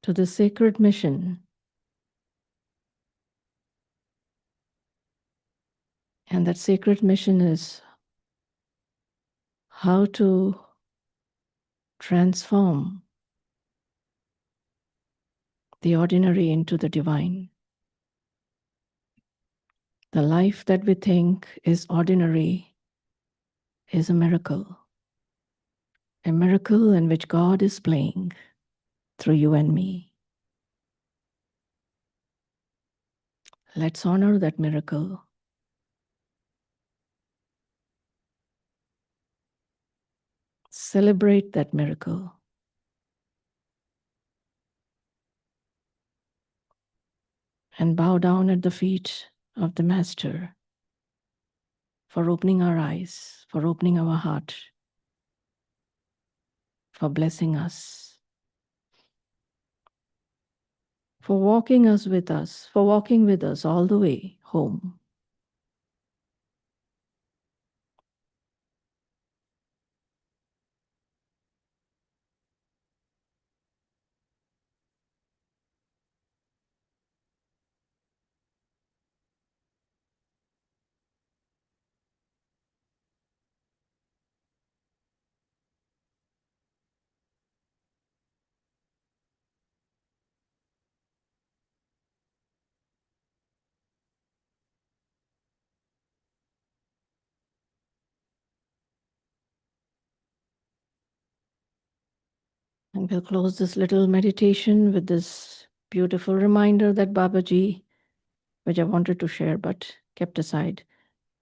S3: to the sacred mission. And that sacred mission is how to transform the ordinary into the divine. The life that we think is ordinary is a miracle in which God is playing through you and me. Let's honor that miracle. Celebrate that miracle. And bow down at the feet of the Master for opening our eyes, for opening our heart, for blessing us, for walking with us all the way home. And we'll close this little meditation with this beautiful reminder that Babaji, which I wanted to share but kept aside,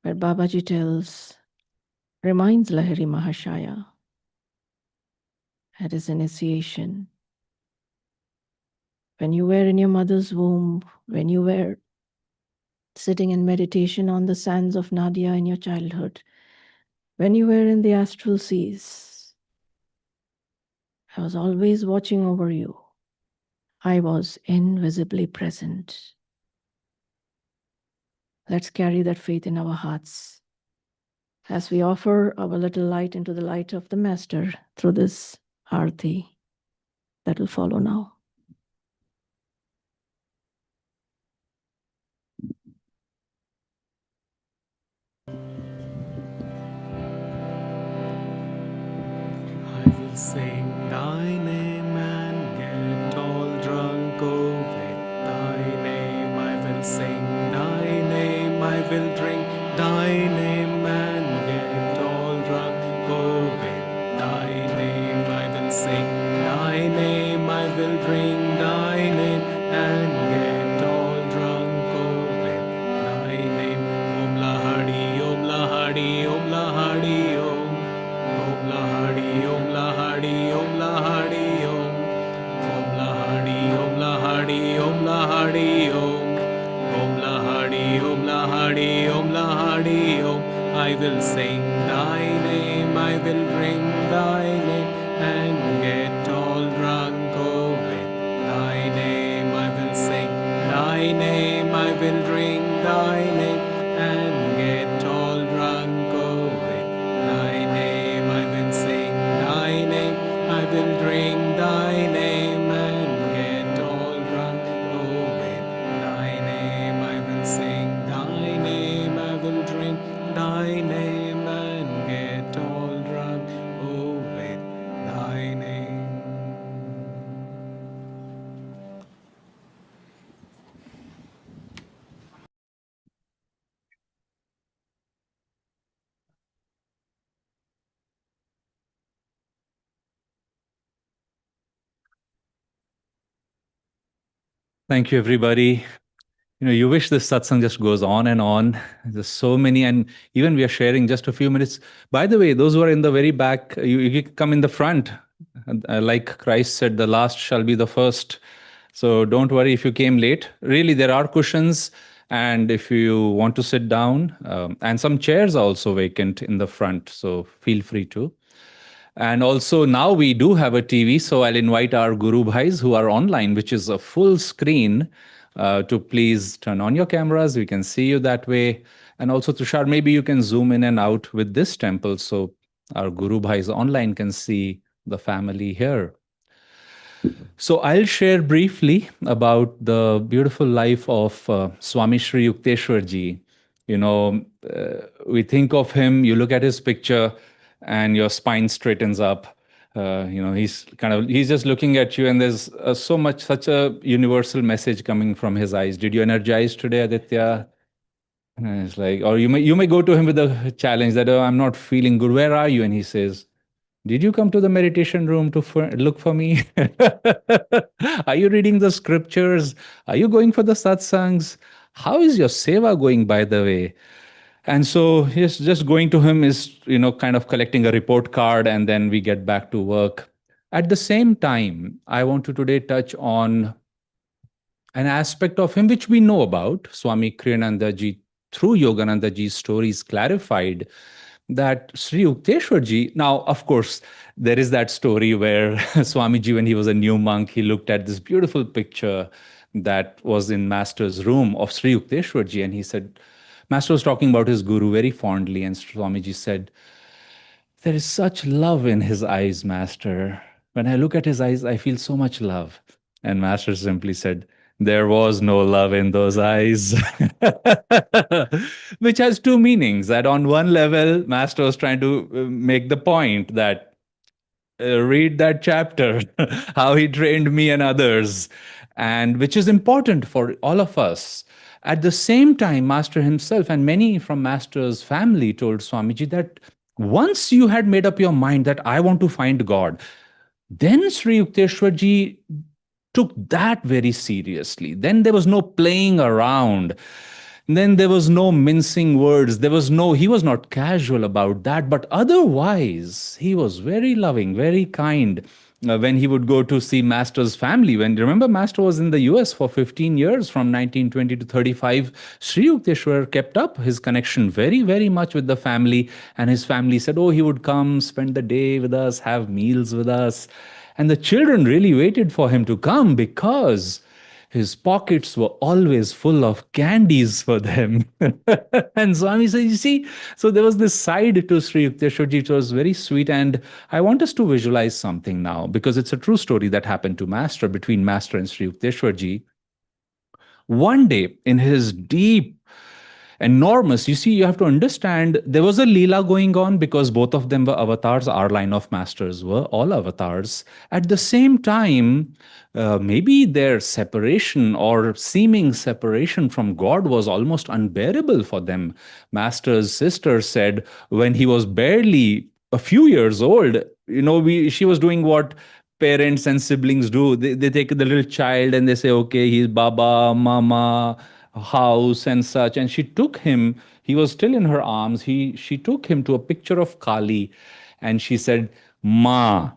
S3: where Babaji reminds Lahiri Mahashaya at his initiation. When you were in your mother's womb, when you were sitting in meditation on the sands of Nadia in your childhood, when you were in the astral seas, I was always watching over you. I was invisibly present. Let's carry that faith in our hearts as we offer our little light into the light of the Master through this arati that will follow now.
S6: I will sing thy name and get all drunk with thy name. I will sing thy name, I will drink thy name and get all drunk with thy name. I will sing thy name, I will drink thy name and get all drunk Hari Om. I will sing thy name, I will drink thy name, and get all drunk with thy name. I will sing thy name, I will drink thy name, and get all drunk with thy name. I will sing thy name, I will drink thy name, and get all drunk with thy name. I will sing thy name, I will drink thy name, and get all drunk with thy name.
S1: Thank you, everybody. You wish this satsang just goes on and on. There's so many, and even we are sharing just a few minutes. By the way, those who are in the very back, you can come in the front. Like Christ said, the last shall be the first. So don't worry if you came late. Really, there are cushions, and if you want to sit down, and some chairs are also vacant in the front, so feel free to. And also now we do have a TV, so I'll invite our Guru Bhais who are online, which is a full screen, to please turn on your cameras. We can see you that way. And also, Tushar, maybe you can zoom in and out with this temple so our Guru Bhais online can see the family here. So I'll share briefly about the beautiful life of Swami Sri Yukteswar Ji. We think of him, you look at his picture, and your spine straightens up. He's just looking at you, and there's such a universal message coming from his eyes. Did you energize today, Aditya? And it's like, or you may go to him with a challenge that, oh, I'm not feeling good. Where are you? And he says, did you come to the meditation room to look for me? Are you reading the scriptures? Are you going for the satsangs? How is your seva going, by the way? And so yes, just going to him is, kind of collecting a report card, and then we get back to work. At the same time, I want to today touch on an aspect of him which we know about. Swami Kriyananda Ji, through Yogananda Ji's stories, clarified that Sri Yukteswar Ji, now, of course, there is that story where Swamiji, when he was a new monk, he looked at this beautiful picture that was in Master's room of Sri Yukteswar Ji, and he said, Master was talking about his guru very fondly, and Swamiji said, there is such love in his eyes, Master. When I look at his eyes, I feel so much love. And Master simply said, there was no love in those eyes. Which has two meanings. That on one level, Master was trying to make the point that read that chapter, how he trained me and others, and which is important for all of us. At the same time, Master himself and many from Master's family told Swamiji that once you had made up your mind that I want to find God, then Sri Yukteswar Ji took that very seriously. Then there was no playing around. Then there was no mincing words. He was not casual about that, but otherwise, he was very loving, very kind. When he would go to see Master's family, remember Master was in the US for 15 years, from 1920 to 35, Sri Yukteswar kept up his connection very, very much with the family. And his family said, oh, he would come, spend the day with us, have meals with us. And the children really waited for him to come because his pockets were always full of candies for them. And Swami said, you see, so there was this side to Sri Yukteswar Ji which was very sweet. And I want us to visualize something now, because it's a true story that happened to Master, between Master and Sri Yukteswar Ji. One day, in his deep, enormous, you see, you have to understand, there was a Leela going on because both of them were avatars. Our line of masters were all avatars. At the same time, maybe their separation or seeming separation from God was almost unbearable for them. Master's sister said when he was barely a few years old, she was doing what parents and siblings do. They take the little child and they say, okay, he's Baba, Mama, house and such. And she took him, he was still in her arms. She took him to a picture of Kali and she said, Ma.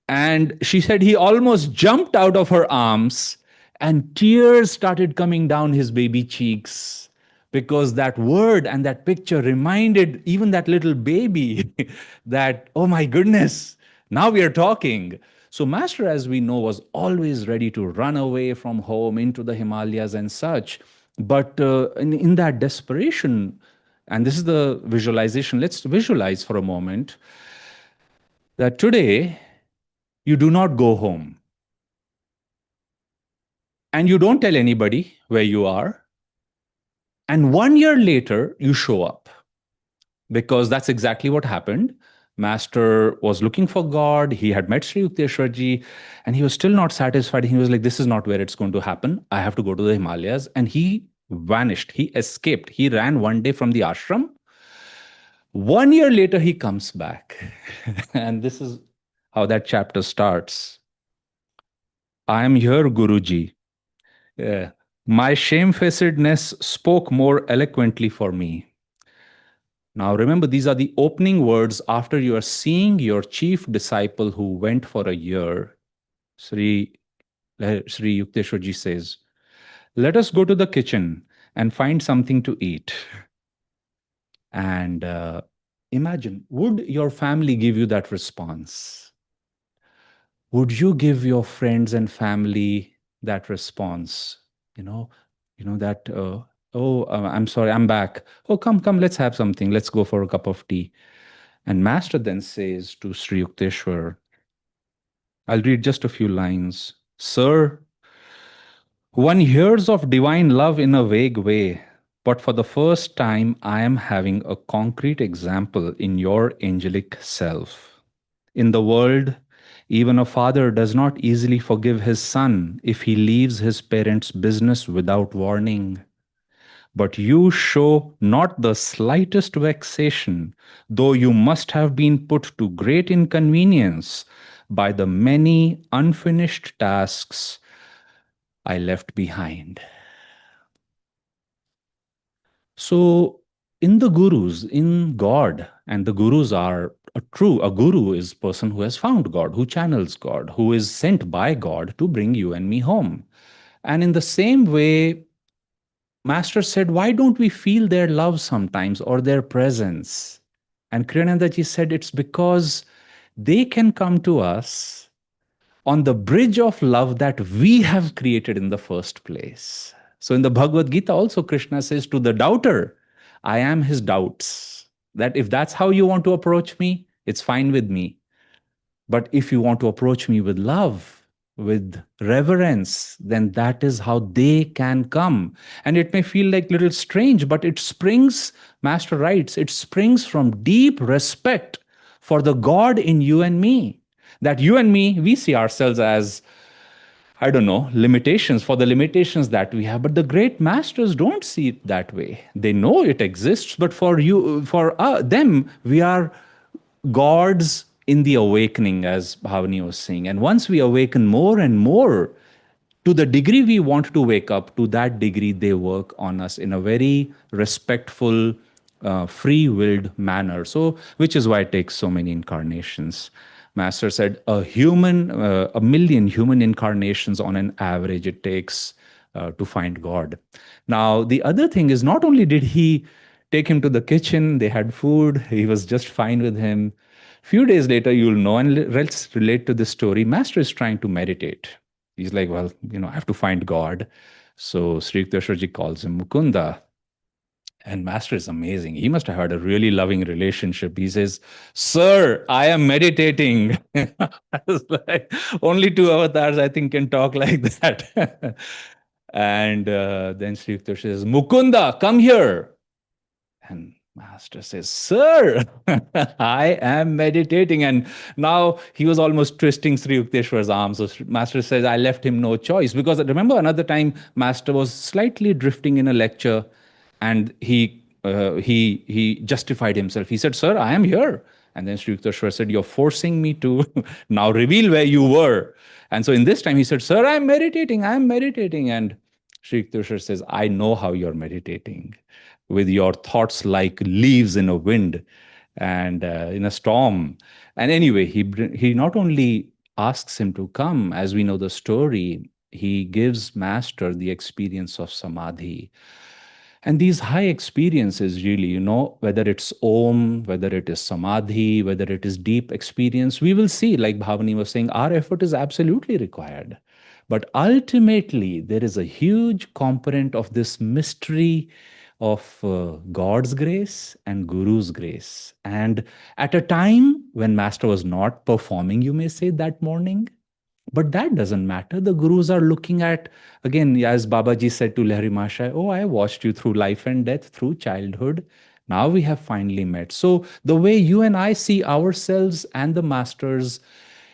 S1: And she said he almost jumped out of her arms and tears started coming down his baby cheeks. because that word and that picture reminded even that little baby that, oh my goodness, now we are talking. So Master, as we know, was always ready to run away from home into the Himalayas and such. But in that desperation, and this is the visualization, let's visualize for a moment that today you do not go home and you don't tell anybody where you are. And 1 year later, you show up, because that's exactly what happened. Master was looking for God. He had met Sri Yukteswarji, and he was still not satisfied. He was like, this is not where it's going to happen. I have to go to the Himalayas. And he vanished. He escaped. He ran one day from the ashram. 1 year later, he comes back. And this is how that chapter starts. I am here, Guruji. My shamefacedness spoke more eloquently for me. Now remember, these are the opening words after you are seeing your chief disciple who went for a year. Sri Yukteswarji says, let us go to the kitchen and find something to eat. And imagine, would your family give you that response? Would you give your friends and family that response? That, I'm sorry, I'm back. Oh, come, let's have something. Let's go for a cup of tea. And Master then says to Sri Yukteswar, I'll read just a few lines. Sir, one hears of divine love in a vague way, but for the first time, I am having a concrete example in your angelic self. In the world, even a father does not easily forgive his son if he leaves his parents' business without warning. But you show not the slightest vexation, though you must have been put to great inconvenience by the many unfinished tasks I left behind. So, in the gurus, in God, and the gurus are a guru is a person who has found God, who channels God, who is sent by God to bring you and me home. And in the same way, Master said, why don't we feel their love sometimes or their presence? And Kriyanandaji said, it's because they can come to us on the bridge of love that we have created in the first place. So in the Bhagavad Gita also, Krishna says to the doubter, I am his doubts. That if that's how you want to approach me, it's fine with me. But if you want to approach me with love, with reverence, then that is how they can come. And it may feel like little strange, but it springs, Master writes, it springs from deep respect for the God in you and me. That you and me, we see ourselves as, I don't know, limitations for the limitations that we have. But the great masters don't see it that way. They know it exists, but for them, we are gods in the awakening, as Bhavani was saying. And once we awaken more and more, to the degree we want to wake up, to that degree they work on us in a very respectful, free-willed manner. So, which is why it takes so many incarnations. Master said a million human incarnations on an average it takes to find God. Now, the other thing is, not only did he take him to the kitchen, they had food, he was just fine with him. Few days later, you'll know, and let's relate to this story. Master is trying to meditate. He's like, well, I have to find God. So Sri Yukteswarji calls him Mukunda. And Master is amazing. He must have had a really loving relationship. He says, Sir, I am meditating. I was like, only two avatars, I think, can talk like that. And then Sri Yukteswar says, Mukunda, come here. And Master says, Sir, I am meditating. And now he was almost twisting Sri Yukteswar's arm. So Master says, I left him no choice. Because remember another time, Master was slightly drifting in a lecture and he justified himself. He said, Sir, I am here. And then Sri Yukteswar said, you're forcing me to now reveal where you were. And so in this time he said, Sir, I'm meditating. And Sri Yukteswar says, I know how you're meditating, with your thoughts like leaves in a wind and in a storm. And anyway, he not only asks him to come, as we know the story, he gives Master the experience of samadhi. And these high experiences, really, whether it's Om, whether it is Samadhi, whether it is deep experience, we will see, like Bhavani was saying, our effort is absolutely required. But ultimately, there is a huge component of this mystery of God's grace and Guru's grace. And at a time when Master was not performing, you may say, that morning, but that doesn't matter. The gurus are looking at, again, as Babaji said to Lahiri Mahashaya, oh, I watched you through life and death, through childhood. Now we have finally met. So the way you and I see ourselves and the masters,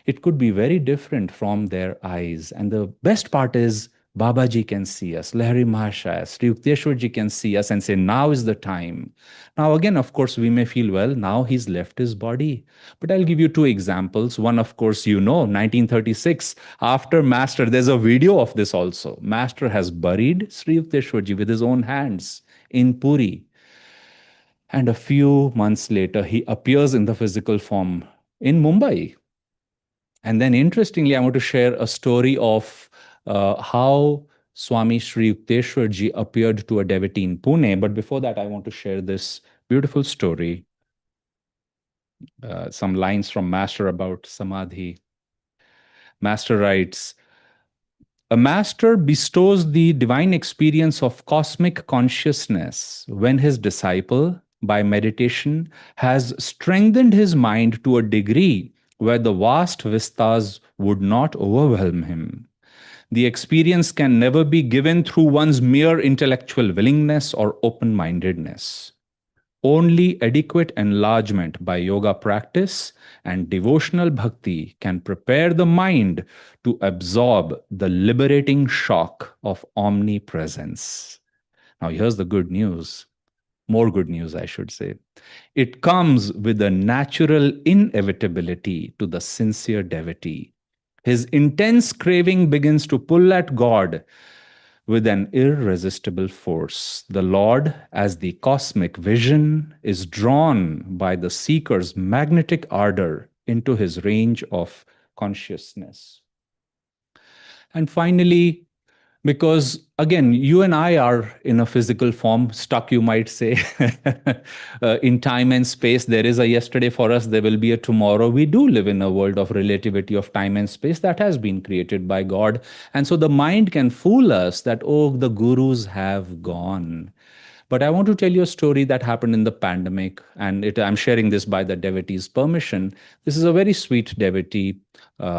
S1: it could be very different from their eyes. And the best part is, Babaji can see us, Lahiri Mahashaya, Sri Yukteswarji can see us and say, now is the time. Now, again, of course, we may feel, well, now he's left his body. But I'll give you two examples. One, of course, 1936, after Master, there's a video of this also. Master has buried Sri Yukteswarji with his own hands in Puri. And a few months later, he appears in the physical form in Mumbai. And then, interestingly, I want to share a story of how Swami Sri Yukteswarji appeared to a devotee in Pune. But before that, I want to share this beautiful story. Some lines from Master about Samadhi. Master writes, a master bestows the divine experience of cosmic consciousness when his disciple, by meditation, has strengthened his mind to a degree where the vast vistas would not overwhelm him. The experience can never be given through one's mere intellectual willingness or open-mindedness. Only adequate enlargement by yoga practice and devotional bhakti can prepare the mind to absorb the liberating shock of omnipresence. Now, here's the good news. More good news, I should say. It comes with a natural inevitability to the sincere devotee. His intense craving begins to pull at God with an irresistible force. The Lord, as the cosmic vision, is drawn by the seeker's magnetic ardor into his range of consciousness. And finally, because again, you and I are in a physical form, stuck, you might say, in time and space. There is a yesterday for us, there will be a tomorrow. We do live in a world of relativity of time and space that has been created by God. And so the mind can fool us that, oh, the gurus have gone. But I want to tell you a story that happened in the pandemic, and I'm sharing this by the devotee's permission. This is a very sweet devotee.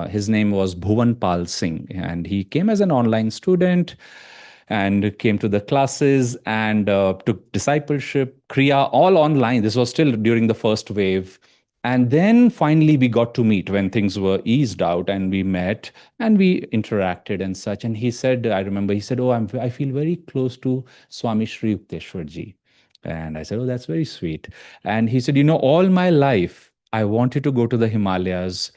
S1: His name was Bhuvan Pal Singh, and he came as an online student and came to the classes and took discipleship, Kriya, all online. This was still during the first wave. And then finally we got to meet when things were eased out, and we met and we interacted and such. And he said, I remember he said, oh, I feel very close to Swami Sri Yukteswarji. And I said, oh, that's very sweet. And he said, all my life I wanted to go to the Himalayas.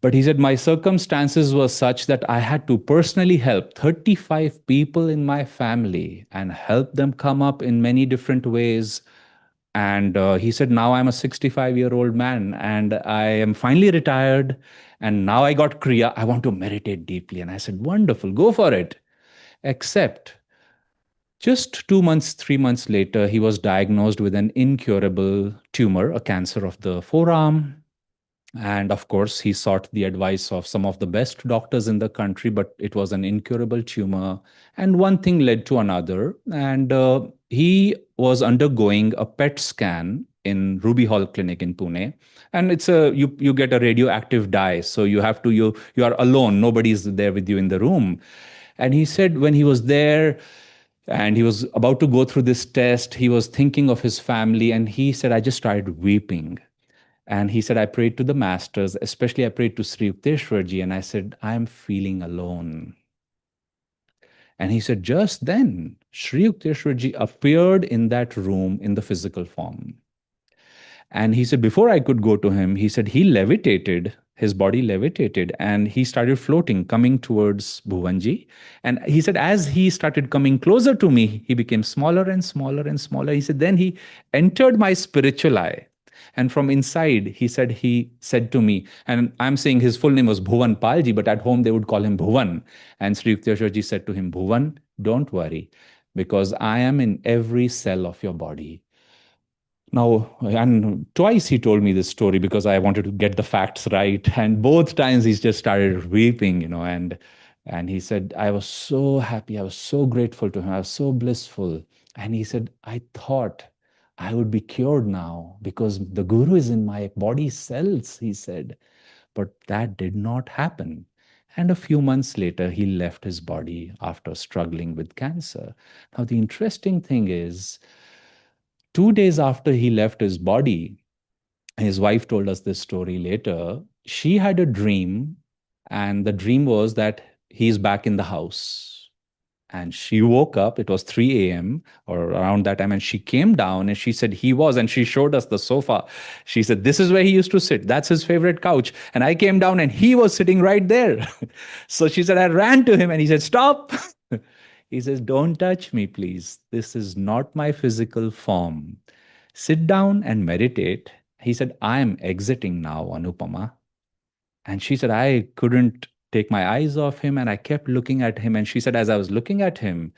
S1: But he said, my circumstances were such that I had to personally help 35 people in my family and help them come up in many different ways. And he said, now I'm a 65-year-old man and I am finally retired. And now I got Kriya. I want to meditate deeply. And I said, wonderful, go for it. Except just 2 months, 3 months later, he was diagnosed with an incurable tumor, a cancer of the forearm. And of course, he sought the advice of some of the best doctors in the country, but it was an incurable tumor. And one thing led to another. And he was undergoing a PET scan in Ruby Hall Clinic in Pune. And it's you get a radioactive dye. So you are alone. Nobody's there with you in the room. And he said when he was there, and he was about to go through this test, he was thinking of his family. And he said, I just started weeping. And he said, I prayed to the masters, especially I prayed to Sri Yukteswarji, and I said, I'm feeling alone. And he said, just then, Sri Yukteswarji appeared in that room in the physical form. And he said, before I could go to him, he said he levitated, his body levitated, and he started floating, coming towards Bhuvanji. And he said, as he started coming closer to me, he became smaller and smaller and smaller. He said, then he entered my spiritual eye. And from inside, he said to me, and I'm saying his full name was Bhuvan Palji, but at home they would call him Bhuvan. And Sri Yukteswarji said to him, Bhuvan, don't worry. because I am in every cell of your body. Now, and twice he told me this story because I wanted to get the facts right. And both times he's just started weeping, and he said, I was so happy. I was so grateful to him. I was so blissful. And he said, I thought I would be cured now because the guru is in my body cells, he said. But that did not happen. And a few months later, he left his body after struggling with cancer. Now, the interesting thing is, 2 days after he left his body, his wife told us this story later. She had a dream, and the dream was that he's back in the house. And she woke up, it was 3 a.m. or around that time, and she came down and she said he was, and she showed us the sofa. She said, this is where he used to sit. That's his favorite couch. And I came down and he was sitting right there. So she said, I ran to him and he said, stop. He says, don't touch me, please. This is not my physical form. Sit down and meditate. He said, I am exiting now, Anupama. And she said, I couldn't take my eyes off him, and I kept looking at him. And she said, as I was looking at him,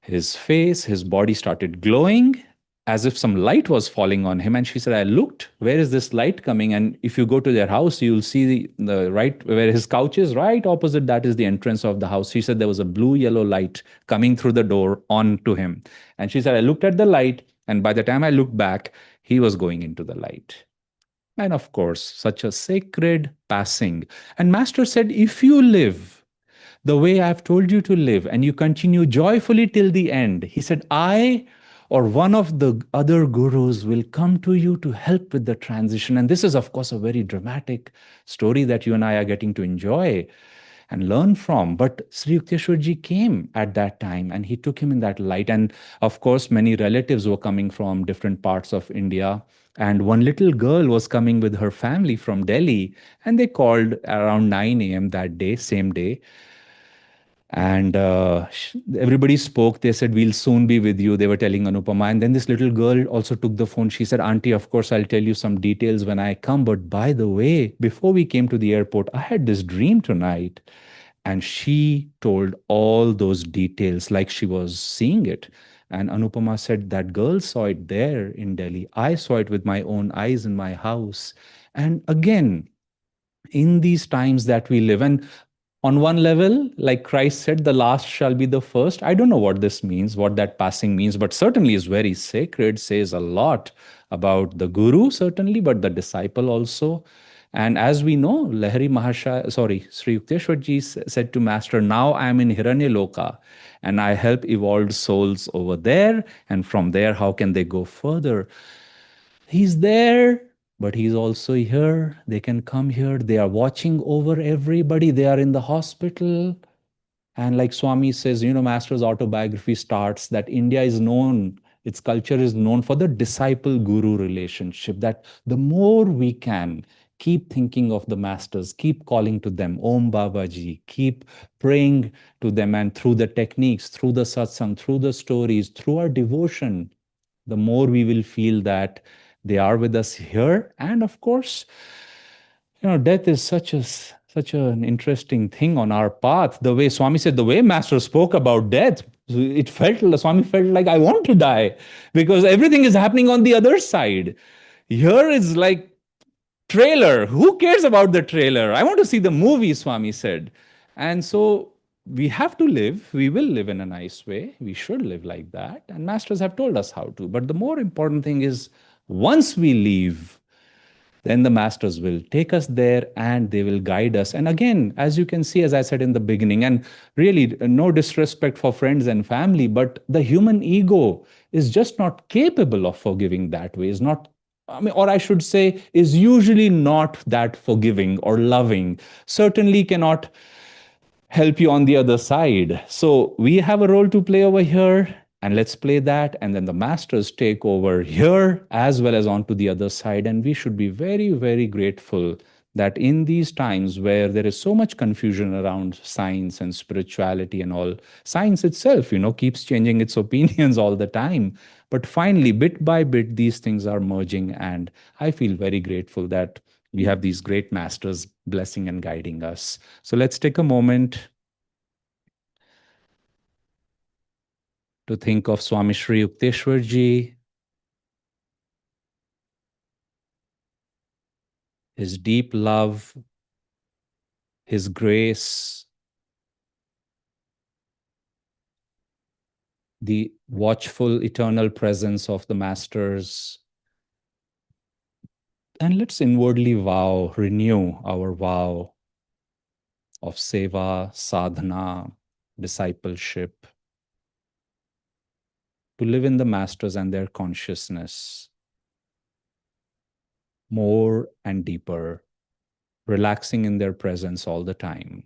S1: his face, his body started glowing as if some light was falling on him. And she said, I looked, where is this light coming? And if you go to their house, you'll see the right where his couch is, right opposite that is the entrance of the house. She said there was a blue yellow light coming through the door on to him. And she said, I looked at the light, and by the time I looked back, he was going into the light. And of course, such a sacred passing. And Master said, if you live the way I've told you to live and you continue joyfully till the end, he said, I or one of the other gurus will come to you to help with the transition. And this is, of course, a very dramatic story that you and I are getting to enjoy and learn from. But Sri Yukteswarji came at that time and he took him in that light. And of course, many relatives were coming from different parts of India. And one little girl was coming with her family from Delhi. And they called around 9 a.m. that day, same day. And everybody spoke. They said, we'll soon be with you. They were telling Anupama. And then this little girl also took the phone. She said, Auntie, of course, I'll tell you some details when I come. But by the way, before we came to the airport, I had this dream tonight. And she told all those details like she was seeing it. And Anupama said, that girl saw it there in Delhi. I saw it with my own eyes in my house. And again, in these times that we live, and on one level, like Christ said, the last shall be the first. I don't know what this means, what that passing means, but certainly is very sacred, says a lot about the guru, certainly, but the disciple also. And as we know, Sri Yukteswarji said to Master, now I am in Hiranyaloka and I help evolved souls over there. And from there, how can they go further? He's there, but he's also here. They can come here. They are watching over everybody. They are in the hospital. And like Swami says, Master's autobiography starts that India is known, its culture is known for the disciple-guru relationship, that the more we can keep thinking of the masters, keep calling to them, Om Babaji, keep praying to them, and through the techniques, through the satsang, through the stories, through our devotion, the more we will feel that they are with us here. And of course, death is such an interesting thing on our path. The way Swami said, the way Master spoke about death, Swami felt like I want to die because everything is happening on the other side. Here is like trailer. Who cares about the trailer? I want to see the movie, Swami said. And so we have to live. We will live in a nice way. We should live like that. And masters have told us how to. But the more important thing is once we leave, then the masters will take us there and they will guide us. And again, as you can see, as I said in the beginning, and really no disrespect for friends and family, but the human ego is just not capable of forgiving that way, or I should say, is usually not that forgiving or loving, certainly cannot help you on the other side. So we have a role to play over here, and let's play that. And then the masters take over here as well as onto the other side. And we should be very, very grateful that in these times where there is so much confusion around science and spirituality and all, science itself, keeps changing its opinions all the time. But finally, bit by bit, these things are merging. And I feel very grateful that we have these great masters blessing and guiding us. So let's take a moment to think of Swami Shri Yukteswar Ji, his deep love, his grace, the watchful eternal presence of the masters. And let's inwardly vow, renew our vow of seva, sadhana, discipleship, to live in the masters and their consciousness more and deeper, relaxing in their presence all the time.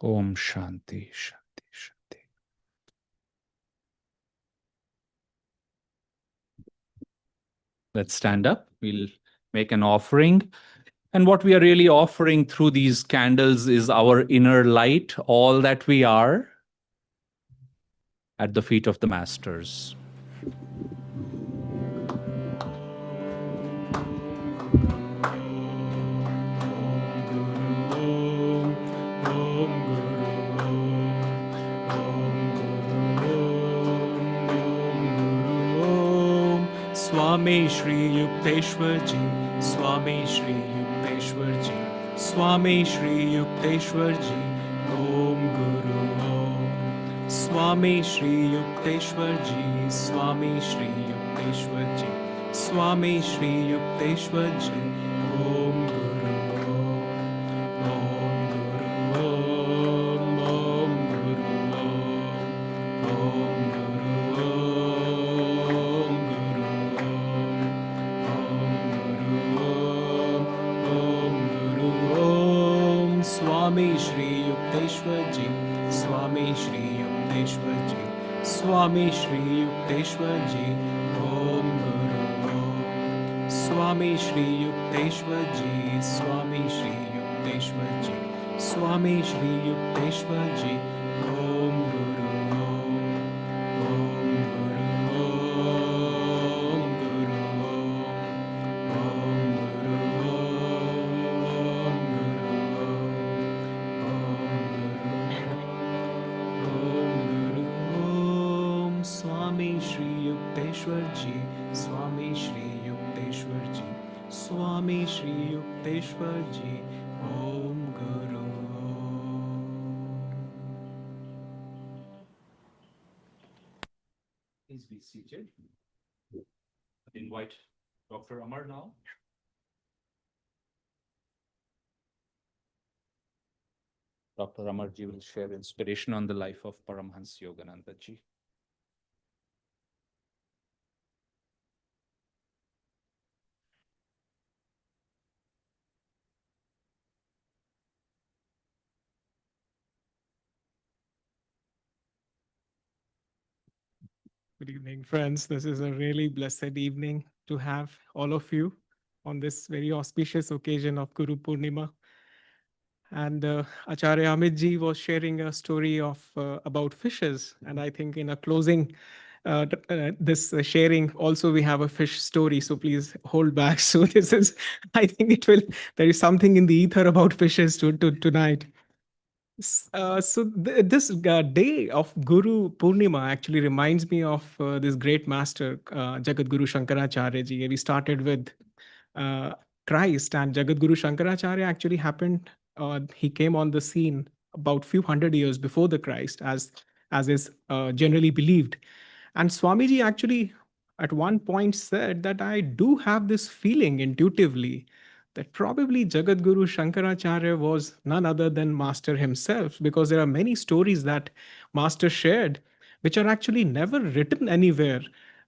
S1: Om Shanti, Shanti, Shanti. Let's stand up. We'll make an offering. And what we are really offering through these candles is our inner light, all that we are, at the feet of the masters.
S6: Swami Shri Yukteswar Ji, Swami Shri Yukteswar Ji, Swami Shri Yukteswar Ji, Om Guru Om. Swami Shri Yukteswar Ji, Swami Shri Yukteswar Ji, Swami Shri Yukteswar Ji, Om Guru Om. Om Guru Om, Om Guru Om, Om Guru Om, Om Guru Om. Swami Shri Yukteswar Ji, Swami Shri Yukteswar Ji, Swami Shri Yukteswar Ji, Om Guru Om. Swami Shri Yukteswar Ji, Swami Shri Yukteswar Ji, Swami Shri Yukteswar Ji, Om Guru Om. Om Guru Om, Guru Om, Om Guru Om, Guru Om, Om Swami Shri Yukteswar Ji, Swami Shri Yukteswar Ji, Swami Shri Yukteswar Ji, Om Guru Om.
S1: Please be seated. Invite Dr. Amar now. Dr. Amarji will share inspiration on the life of Paramhans Yogananda Ji.
S6: Good evening, friends. This is a really blessed evening to have all of you on this very auspicious occasion of Guru Purnima. And Acharya Amit ji was sharing a story of about fishes, and I think in a closing this sharing also we have a fish story. So please hold back. So this is, I think it will. There is something in the ether about fishes tonight. This day of Guru Purnima actually reminds me of this great master, Jagat Guru Shankaracharya ji. We started with Christ, and Jagat Guru Shankaracharya actually happened. He came on the scene about few hundred years before the Christ, as is generally believed. And Swamiji actually at one point said that I do have this feeling intuitively that probably Jagat Guru Shankaracharya was none other than Master himself, because there are many stories that Master shared which are actually never written anywhere.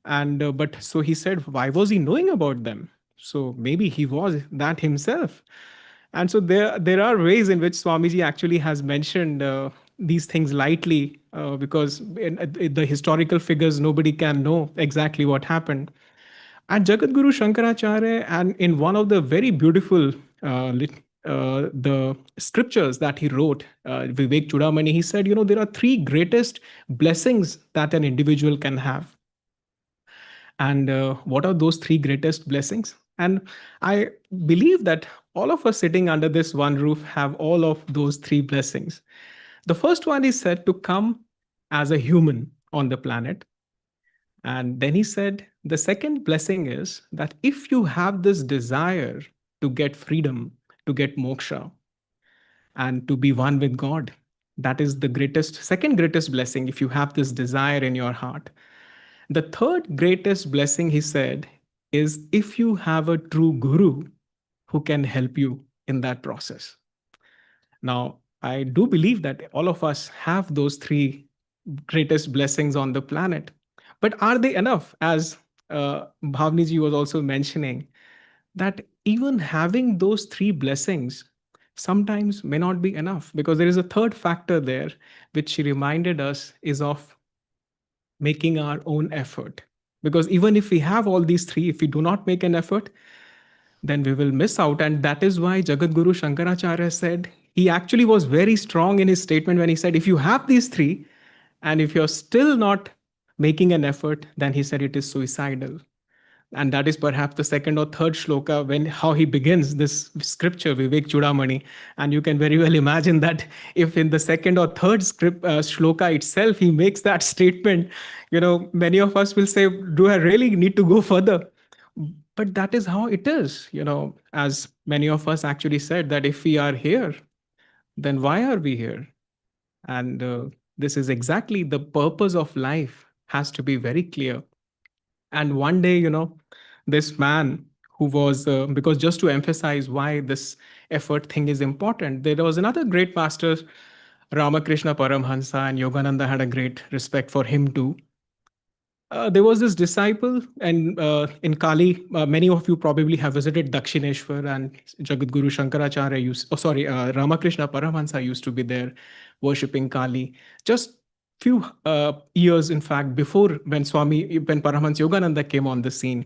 S6: And but so he said, why was he knowing about them? So maybe he was that himself. And so there are ways in which Swamiji actually has mentioned these things lightly, because in the historical figures, nobody can know exactly what happened. And Jagat Guru Shankaracharya, and in one of the very beautiful the scriptures that he wrote, Vivek Chudamani, he said, there are three greatest blessings that an individual can have. And what are those three greatest blessings? And I believe that all of us sitting under this one roof have all of those three blessings. The first one is said to come as a human on the planet. And then he said, the second blessing is that if you have this desire to get freedom, to get moksha, and to be one with God, that is the second greatest blessing if you have this desire in your heart. The third greatest blessing, he said, is if you have a true guru who can help you in that process. Now, I do believe that all of us have those three greatest blessings on the planet. But are they enough? As Bhavniji was also mentioning, that even having those three blessings sometimes may not be enough, because there is a third factor there, which she reminded us is of making our own effort. Because even if we have all these three, if we do not make an effort, then we will miss out. And that is why Jagat Guru Shankaracharya said, he actually was very strong in his statement when he said, if you have these three, and if you're still not making an effort, then he said it is suicidal. And that is perhaps the second or third shloka when how he begins this scripture, Vivek Chudamani. And you can very well imagine that if in the second or third shloka itself he makes that statement, many of us will say, do I really need to go further? But that is how it is, as many of us actually said, that if we are here, then why are we here? And this is exactly the purpose of life has to be very clear. And one day, this man who was, because just to emphasize why this effort thing is important, there was another great master, Ramakrishna Paramhansa, and Yogananda had a great respect for him too. There was this disciple, and in Kali, many of you probably have visited Dakshineshwar, and Jagat Guru Shankaracharya Ramakrishna Paramhansa used to be there worshipping Kali. Just few years, in fact, before when Paramahansa Yogananda came on the scene.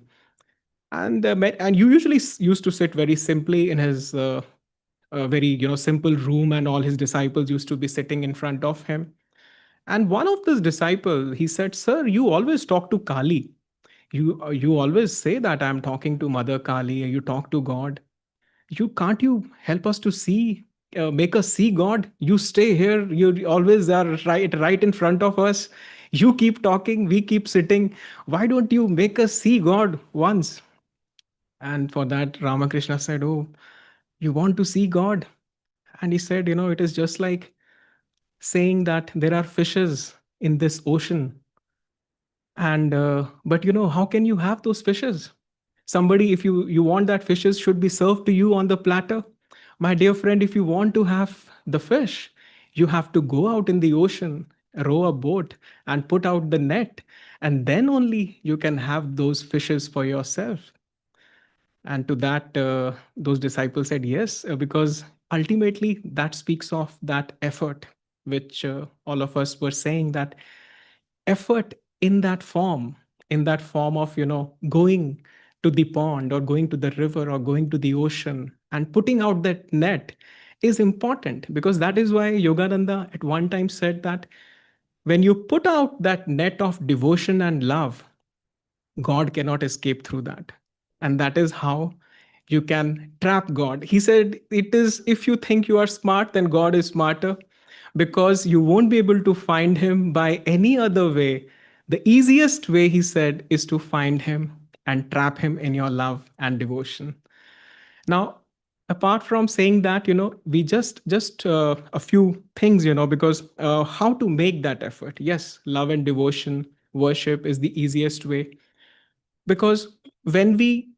S6: And you usually used to sit very simply in his very simple room, and all his disciples used to be sitting in front of him. And one of these disciples, he said, "Sir, you always talk to Kali. You always say that I'm talking to Mother Kali. You talk to God. Can't you help us to see, make us see God? You stay here. You always are right in front of us. You keep talking. We keep sitting. Why don't you make us see God once?" And for that, Ramakrishna said, "Oh, you want to see God?" And he said, it is just like saying that there are fishes in this ocean. And but how can you have those fishes? Somebody, if you want that fishes should be served to you on the platter. My dear friend, if you want to have the fish, you have to go out in the ocean, row a boat, and put out the net, and then only you can have those fishes for yourself. And to that, those disciples said yes, because ultimately that speaks of that effort, which all of us were saying, that effort in that form of, going to the pond or going to the river or going to the ocean and putting out that net is important, because that is why Yogananda at one time said that when you put out that net of devotion and love, God cannot escape through that. And that is how you can trap God. He said, it is, if you think you are smart, then God is smarter, because you won't be able to find him by any other way. The easiest way, he said, is to find him and trap him in your love and devotion. Now, apart from saying that, we just a few things, because how to make that effort. Yes, love and devotion, worship is the easiest way, because when we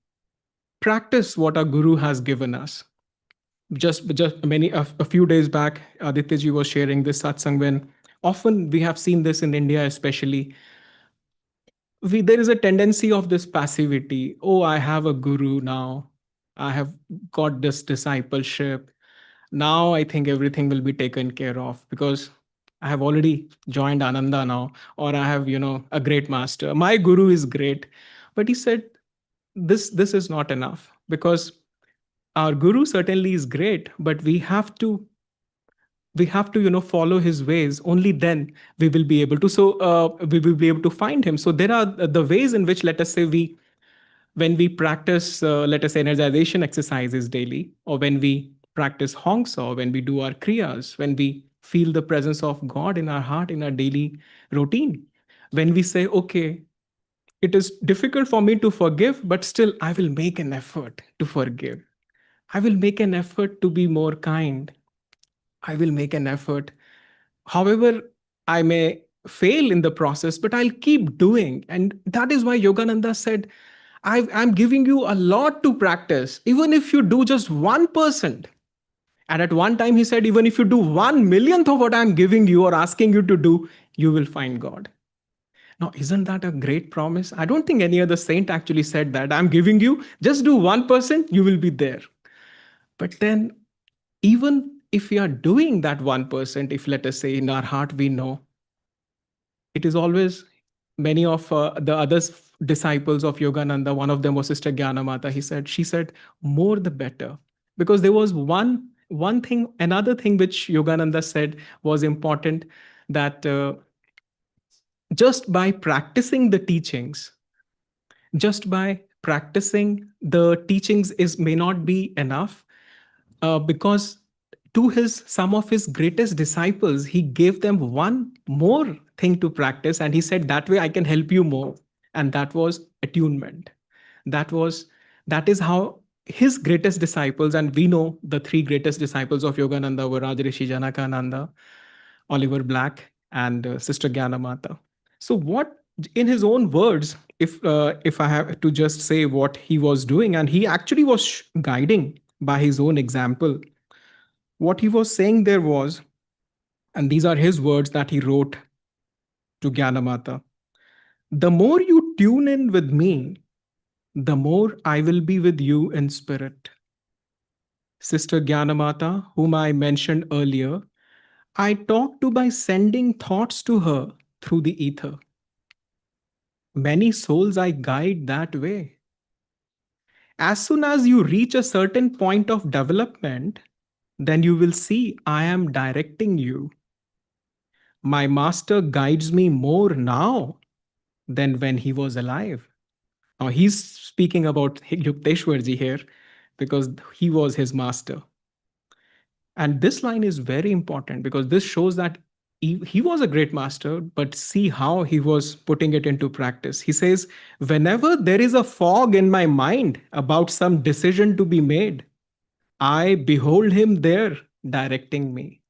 S6: practice what our guru has given us, just a few days back, Aditya ji was sharing this satsang, when often we have seen this in India especially, there is a tendency of this passivity. Oh, I have a guru now, I have got this discipleship, now I think everything will be taken care of, because I have already joined Ananda now, or I have a great master, my guru is great. But he said this is not enough, because our guru certainly is great, but we have to follow his ways. Only then we will be able to, we will be able to find him. So there are the ways in which, let us say, we when we practice, let us say, energization exercises daily, or when we practice hongsa, or when we do our kriyas, when we feel the presence of God in our heart in our daily routine, when we say, okay, it is difficult for me to forgive, but still I will make an effort to forgive. I will make an effort to be more kind. I will make an effort. However, I may fail in the process, but I'll keep doing. And that is why Yogananda said, I'm giving you a lot to practice. Even if you do just 1%. And at one time, he said, even if you do 1 millionth of what I'm giving you or asking you to do, you will find God. Now, isn't that a great promise? I don't think any other saint actually said that. I'm giving you, just do 1%, you will be there. But then, even if we are doing that 1%, if let us say in our heart we know, it is always many of the other disciples of Yogananda, one of them was Sister Gyanamata, she said, more the better. Because there was one thing, another thing which Yogananda said was important, that just by practicing the teachings, just by practicing the teachings is may not be enough, because to his some of his greatest disciples he gave them one more thing to practice, and he said, that way I can help you more. And that was attunement. That is how his greatest disciples, and we know the three greatest disciples of Yogananda were Rajrishi Janakananda, Oliver Black, and Sister Gyanamata. So what, in his own words, if I have to just say what he was doing, and he actually was guiding by his own example, what he was saying there was, and these are his words that he wrote to Gyanamata, the more you tune in with me, the more I will be with you in spirit. Sister Gyanamata, whom I mentioned earlier, I talk to by sending thoughts to her through the ether. Many souls I guide that way. As soon as you reach a certain point of development, then you will see I am directing you. My master guides me more now than when he was alive. Now he's speaking about Yukteswarji here because he was his master. And this line is very important because this shows that he was a great master, but see how he was putting it into practice. He says, whenever there is a fog in my mind about some decision to be made, I behold him there directing me.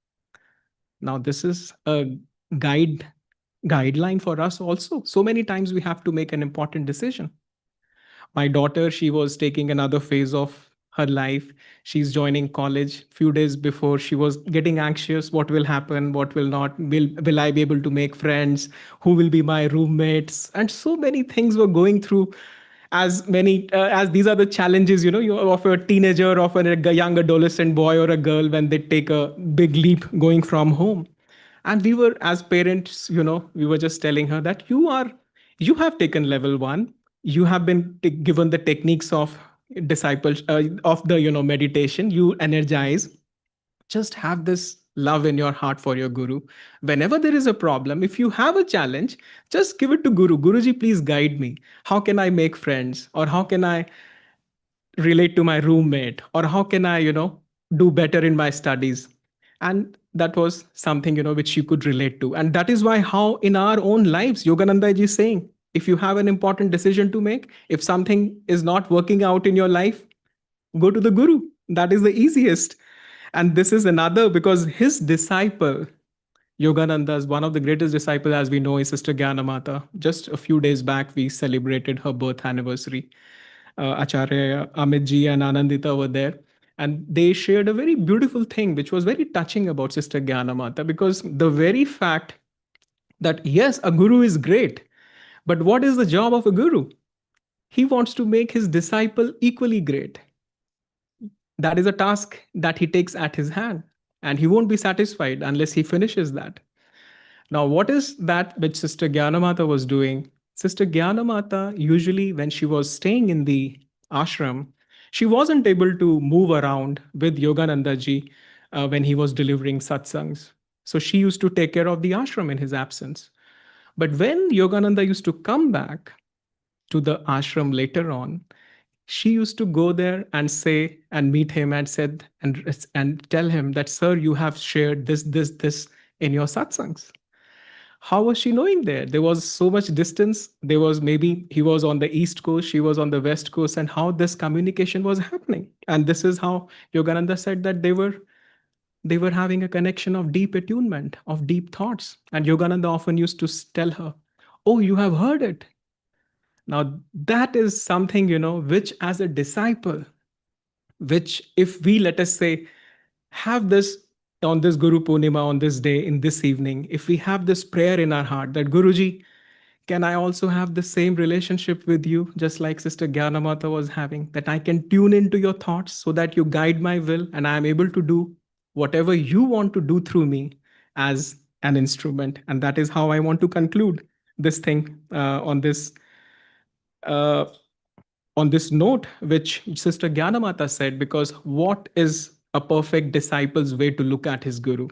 S6: Now, this is a guideline for us also. So many times we have to make an important decision. My daughter, she was taking another phase of her life. She's joining college. Few days before, she was getting anxious. What will happen? What will not? Will I be able to make friends? Who will be my roommates? And so many things were going through. As these are the challenges, you of a teenager, of a young adolescent boy or a girl when they take a big leap going from home. And we were, as parents, we were just telling her that you have taken level 1, you have been given the techniques of disciples, of the meditation, you energize, just have this love in your heart for your guru. Whenever there is a problem, if you have a challenge, just give it to Guruji, please guide me. How can I make friends, or how can I relate to my roommate, or how can I do better in my studies? And that was something which you could relate to. And that is why, how in our own lives, Yogananda ji is saying, if you have an important decision to make, if something is not working out in your life, go to the guru. That is the easiest. And this is another, because his disciple Yogananda's one of the greatest disciples, as we know, is Sister Gyanamata. Just a few days back, we celebrated her birth anniversary. Acharya Amit ji and Anandita were there. And they shared a very beautiful thing, which was very touching about Sister Gyanamata, because the very fact that, yes, a guru is great, but what is the job of a guru? He wants to make his disciple equally great. That is a task that he takes at his hand, and he won't be satisfied unless he finishes that. Now, what is that which Sister Gyanamata was doing? Sister Gyanamata, usually when she was staying in the ashram, She wasn't able to move around with Yogananda ji when he was delivering satsangs. So she used to take care of the ashram in his absence. But when Yogananda used to come back to the ashram later on, she used to go there and say and meet him and said and tell him that, sir, you have shared this in your satsangs. How was she knowing there? There was so much distance. There was, maybe he was on the east coast, she was on the west coast, and how this communication was happening. And this is how Yogananda said that they were having a connection of deep attunement, of deep thoughts. And Yogananda often used to tell her, oh, you have heard it. Now that is something, which as a disciple, which if we, let us say, have this on this Guru Purnima, on this day, in this evening, if we have this prayer in our heart that, Guruji, can I also have the same relationship with you, just like Sister Gyanamata was having, that I can tune into your thoughts so that you guide my will and I am able to do whatever you want to do through me as an instrument. And that is how I want to conclude this thing uh, on this note, which Sister Gyanamata said, because what is a perfect disciple's way to look at his Guru?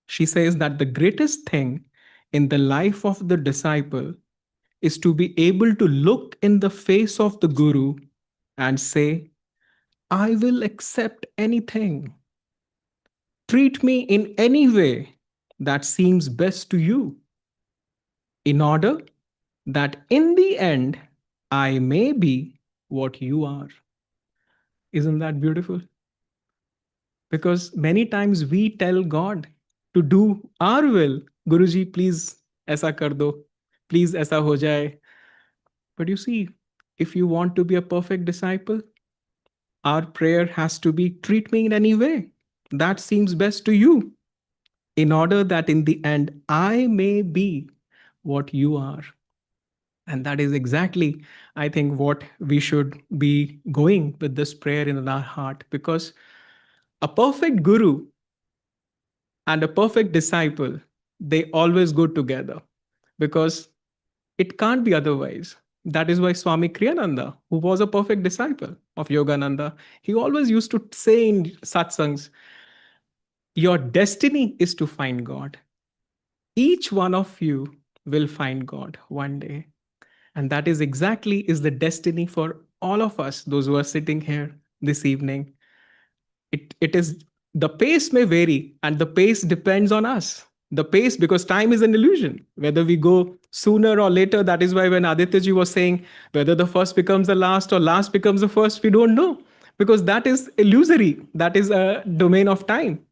S6: She says that the greatest thing in the life of the disciple is to be able to look in the face of the Guru and say, I will accept anything. Treat me in any way that seems best to you, in order that in the end I may be what you are. Isn't that beautiful? Because many times we tell God to do our will. Guruji, please aisa kar do. Please aisa ho jaye. But you see, if you want to be a perfect disciple, our prayer has to be, treat me in any way that seems best to you, in order that in the end I may be what you are. And that is exactly, I think, what we should be going with this prayer in our heart, because a perfect guru and a perfect disciple, they always go together, because it can't be otherwise. That is why Swami Kriyananda, who was a perfect disciple of Yogananda, he always used to say in satsangs, your destiny is to find God. Each one of you will find God one day. And that is exactly is the destiny for all of us, those who are sitting here this evening. It is, the pace may vary, and the pace depends on us. The pace, because time is an illusion, whether we go sooner or later. That is why when Adityaji was saying whether the first becomes the last or last becomes the first, we don't know, because that is illusory. That is a domain of time.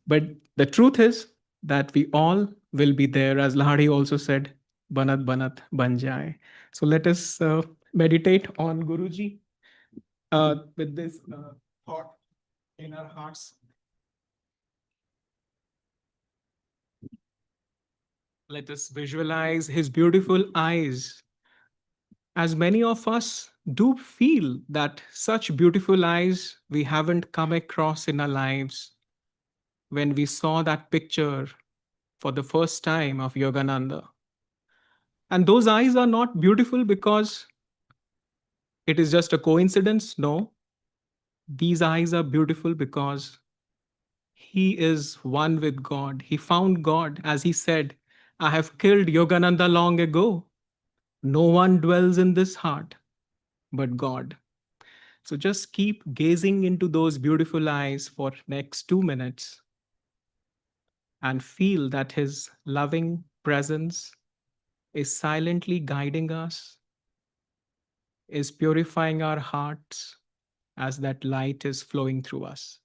S6: But the truth is that we all will be there, as Lahari also said, Banat Banat Banjai. So let us meditate on Guruji with this thought in our hearts. Let us visualize his beautiful eyes, as many of us do feel that such beautiful eyes we haven't come across in our lives. When we saw that picture for the first time of Yogananda, and those eyes are not beautiful because it is just a coincidence. No, these eyes are beautiful because he is one with God. He found God, as he said, I have killed Yogananda long ago. No one dwells in this heart but God. So just keep gazing into those beautiful eyes for next 2 minutes and feel that his loving presence is silently guiding us, is purifying our hearts as that light is flowing through us.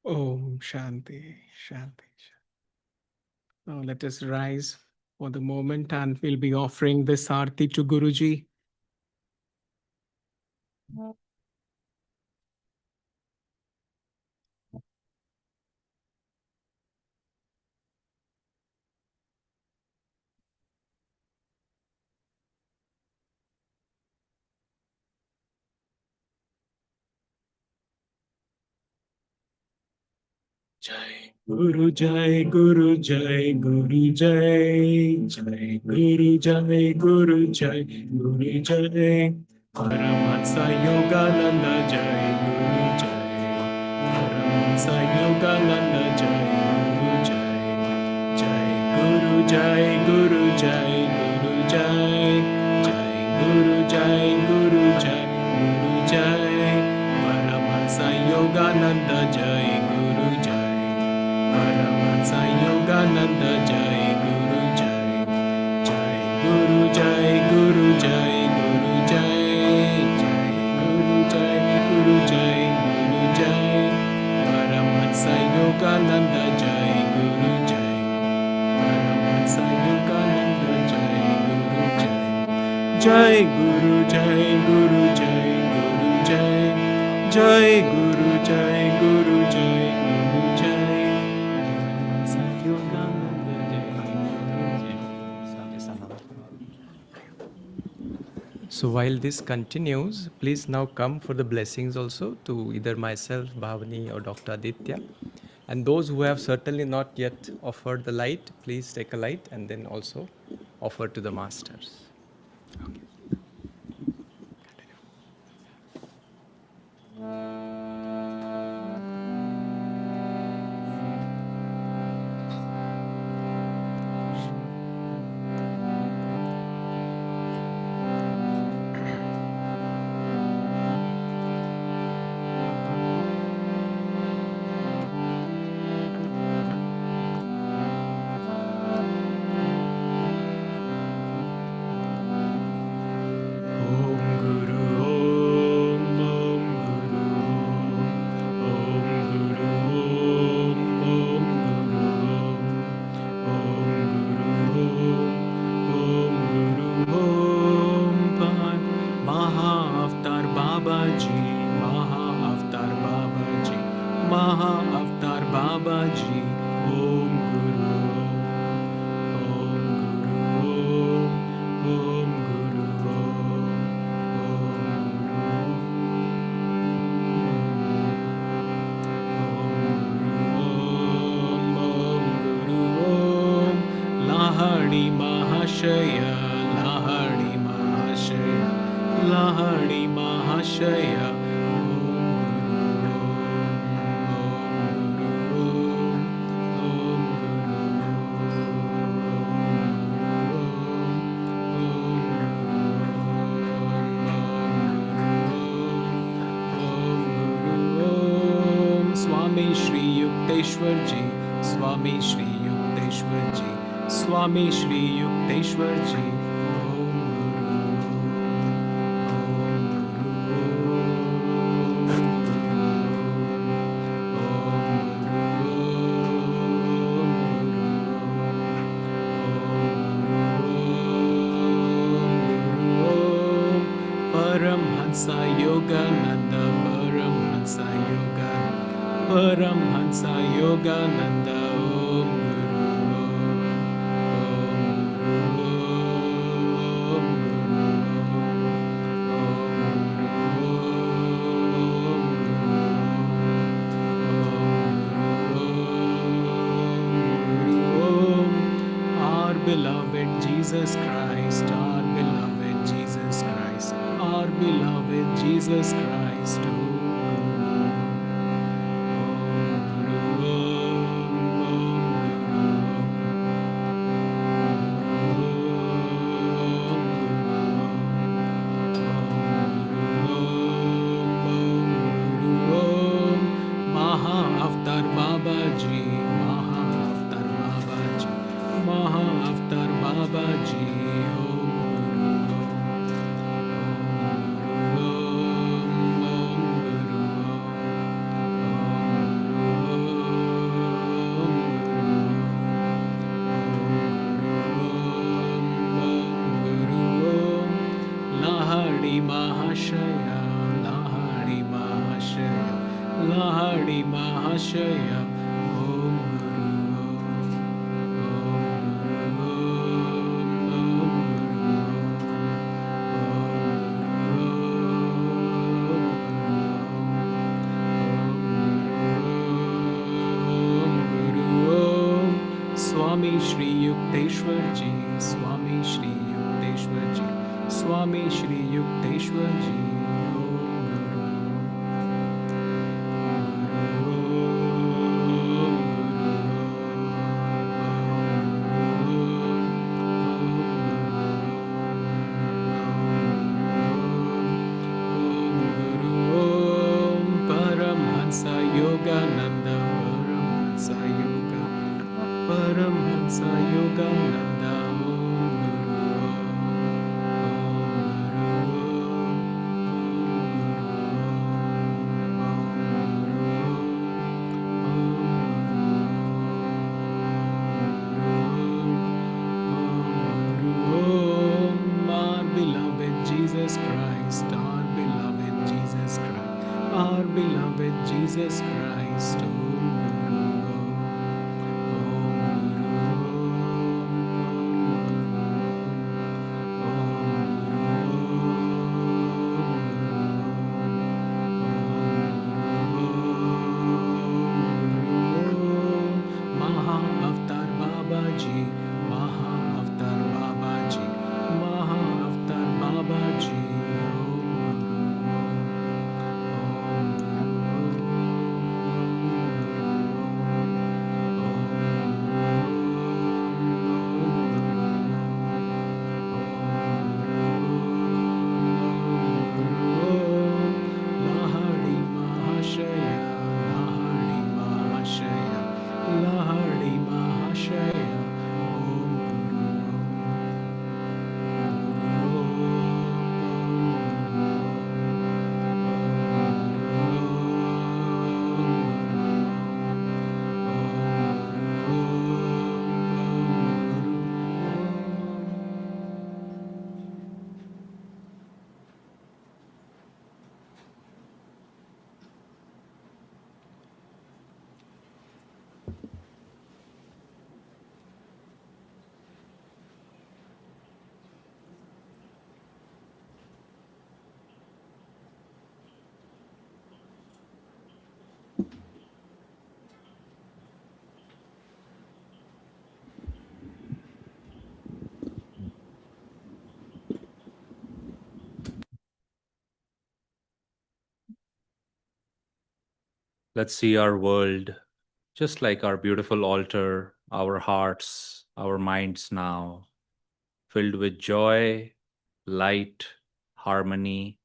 S6: Om Shanti, Shanti, Shanti. Now let us rise for the moment and we'll be offering this Aarti to Guruji. Jai Guru Jai Guru Jai Guru Jai Jai Guru Jai Guru Jai Guru Jai Paramahansa Yogananda Jai Guru Jai Paramahansa Yogananda Jai Guru Jai Jai Guru Jai Guru Jai Guru Jai Jai Guru Jai Guru Jai Guru Jai Paramahansa Yogananda Jai Guru Jai Paramahansa Yogananda Jai Guru Jai Jai Guru Jai Guru Jai Guru Jai Jai Guru Jai Guru Jai Guru Jai Paramahansa Yogananda Jai Guru Jai Paramahansa Yogananda Jai Guru Jai Jai Guru Jai Guru Jai Guru Jai Jai Guru Jai Guru Jai Guru Jai Paramahansa Yogananda
S5: So while this continues, please now come for the blessings also to either myself, Bhavani or Dr. Aditya. And those who have certainly not yet offered the light, please take a light and then also offer to the masters.
S6: Om Guru Om Om Guru Om Om Guru Om Om Guru Om Pan Maha Avatar Babaji Maha Avatar Babaji Maha Avatar Babaji Om Guru Om Guru Om Guru Lahari Mahashaya, Lahari Mahashaya, Lahari Mahashaya. Swami Shri Yukteswar Ji, Swami Shri Yukteswar Ji, Swami Shri Yukteswar Ji. Paramhansa Yogananda, Paramhansa Yogananda, Paramhansa Yogananda, Om Guru, Om Guru, our beloved Jesus Christ, our beloved Jesus Christ, our beloved Jesus Christ, Om Maha Avatar Babaji, Maha Avatar Babaji, Maha Avatar Babaji, Om Guru, Om Guru, Om Lahadi Mahashaya, Lahadi Mahashaya, Lahadi Mahashaya, Om Guru Om, Om Guru Om, Swami Shri Yukteswar Ji, Swami Shri Yukteswar Ji, Swami Shri Yukteswar Ji, Om Paramhansa Yogananda, Paramhansa Yoga, Paramhansa Yogananda, Om our beloved Jesus Christ, our beloved Jesus Christ, our beloved Jesus Christ, Om Guru Om, Maha Avatar Babaji, Maha Avatar Babaji, Maha Avatar Babaji, Lahadi Mahashaya, Lahadi Mahashaya, Lahadi Mahashaya, Om
S1: Let's see our world just like our beautiful altar, our hearts, our minds now, filled with joy, light, harmony,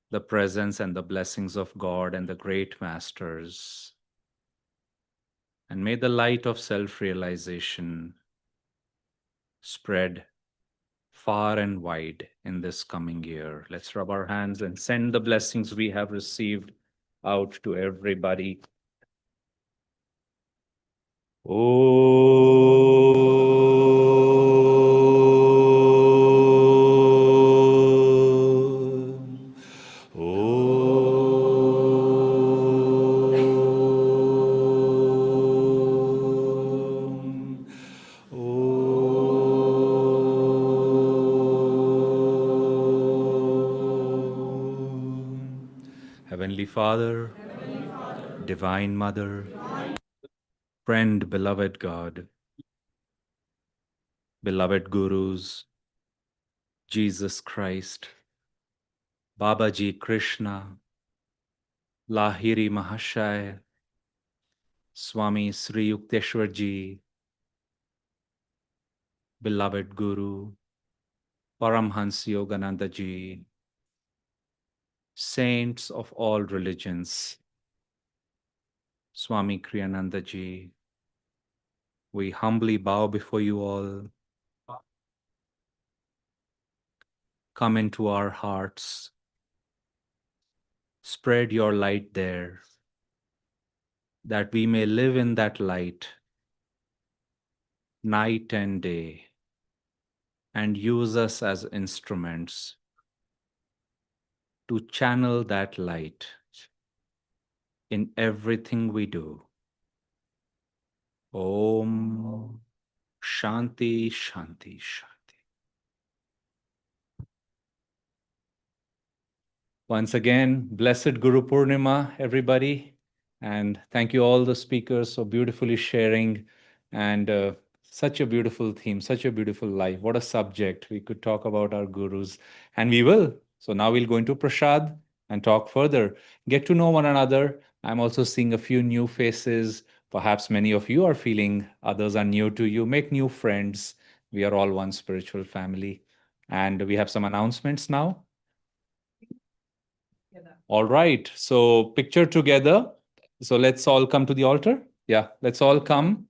S1: the presence and the blessings of God and the great masters. And may the light of self-realization spread far and wide in this coming year. Let's rub our hands and send the blessings we have received out to everybody. Heavenly Father, Divine Mother, friend, beloved God, beloved Gurus, Jesus Christ, Babaji Krishna, Lahiri Mahashaya, Swami Sri Yukteswar Ji, beloved Guru, Paramhans Yogananda Ji, saints of all religions, Swami Kriyananda Ji, we humbly bow before you all. Come into our hearts. Spread your light there, that we may live in that light night and day, and use us as instruments to channel that light in everything we do. Om Shanti, Shanti, Shanti. Once again, blessed Guru Purnima, everybody. And thank you all the speakers so beautifully sharing, and such a beautiful theme, such a beautiful life. What a subject. We could talk about our gurus, and we will. So now we'll go into Prashad and talk further, get to know one another. I'm also seeing a few new faces. Perhaps many of you are feeling others are new to you. Make new friends. We are all one spiritual family. And we have some announcements now. All right. So picture together. So let's all come to the altar. Yeah, let's all come.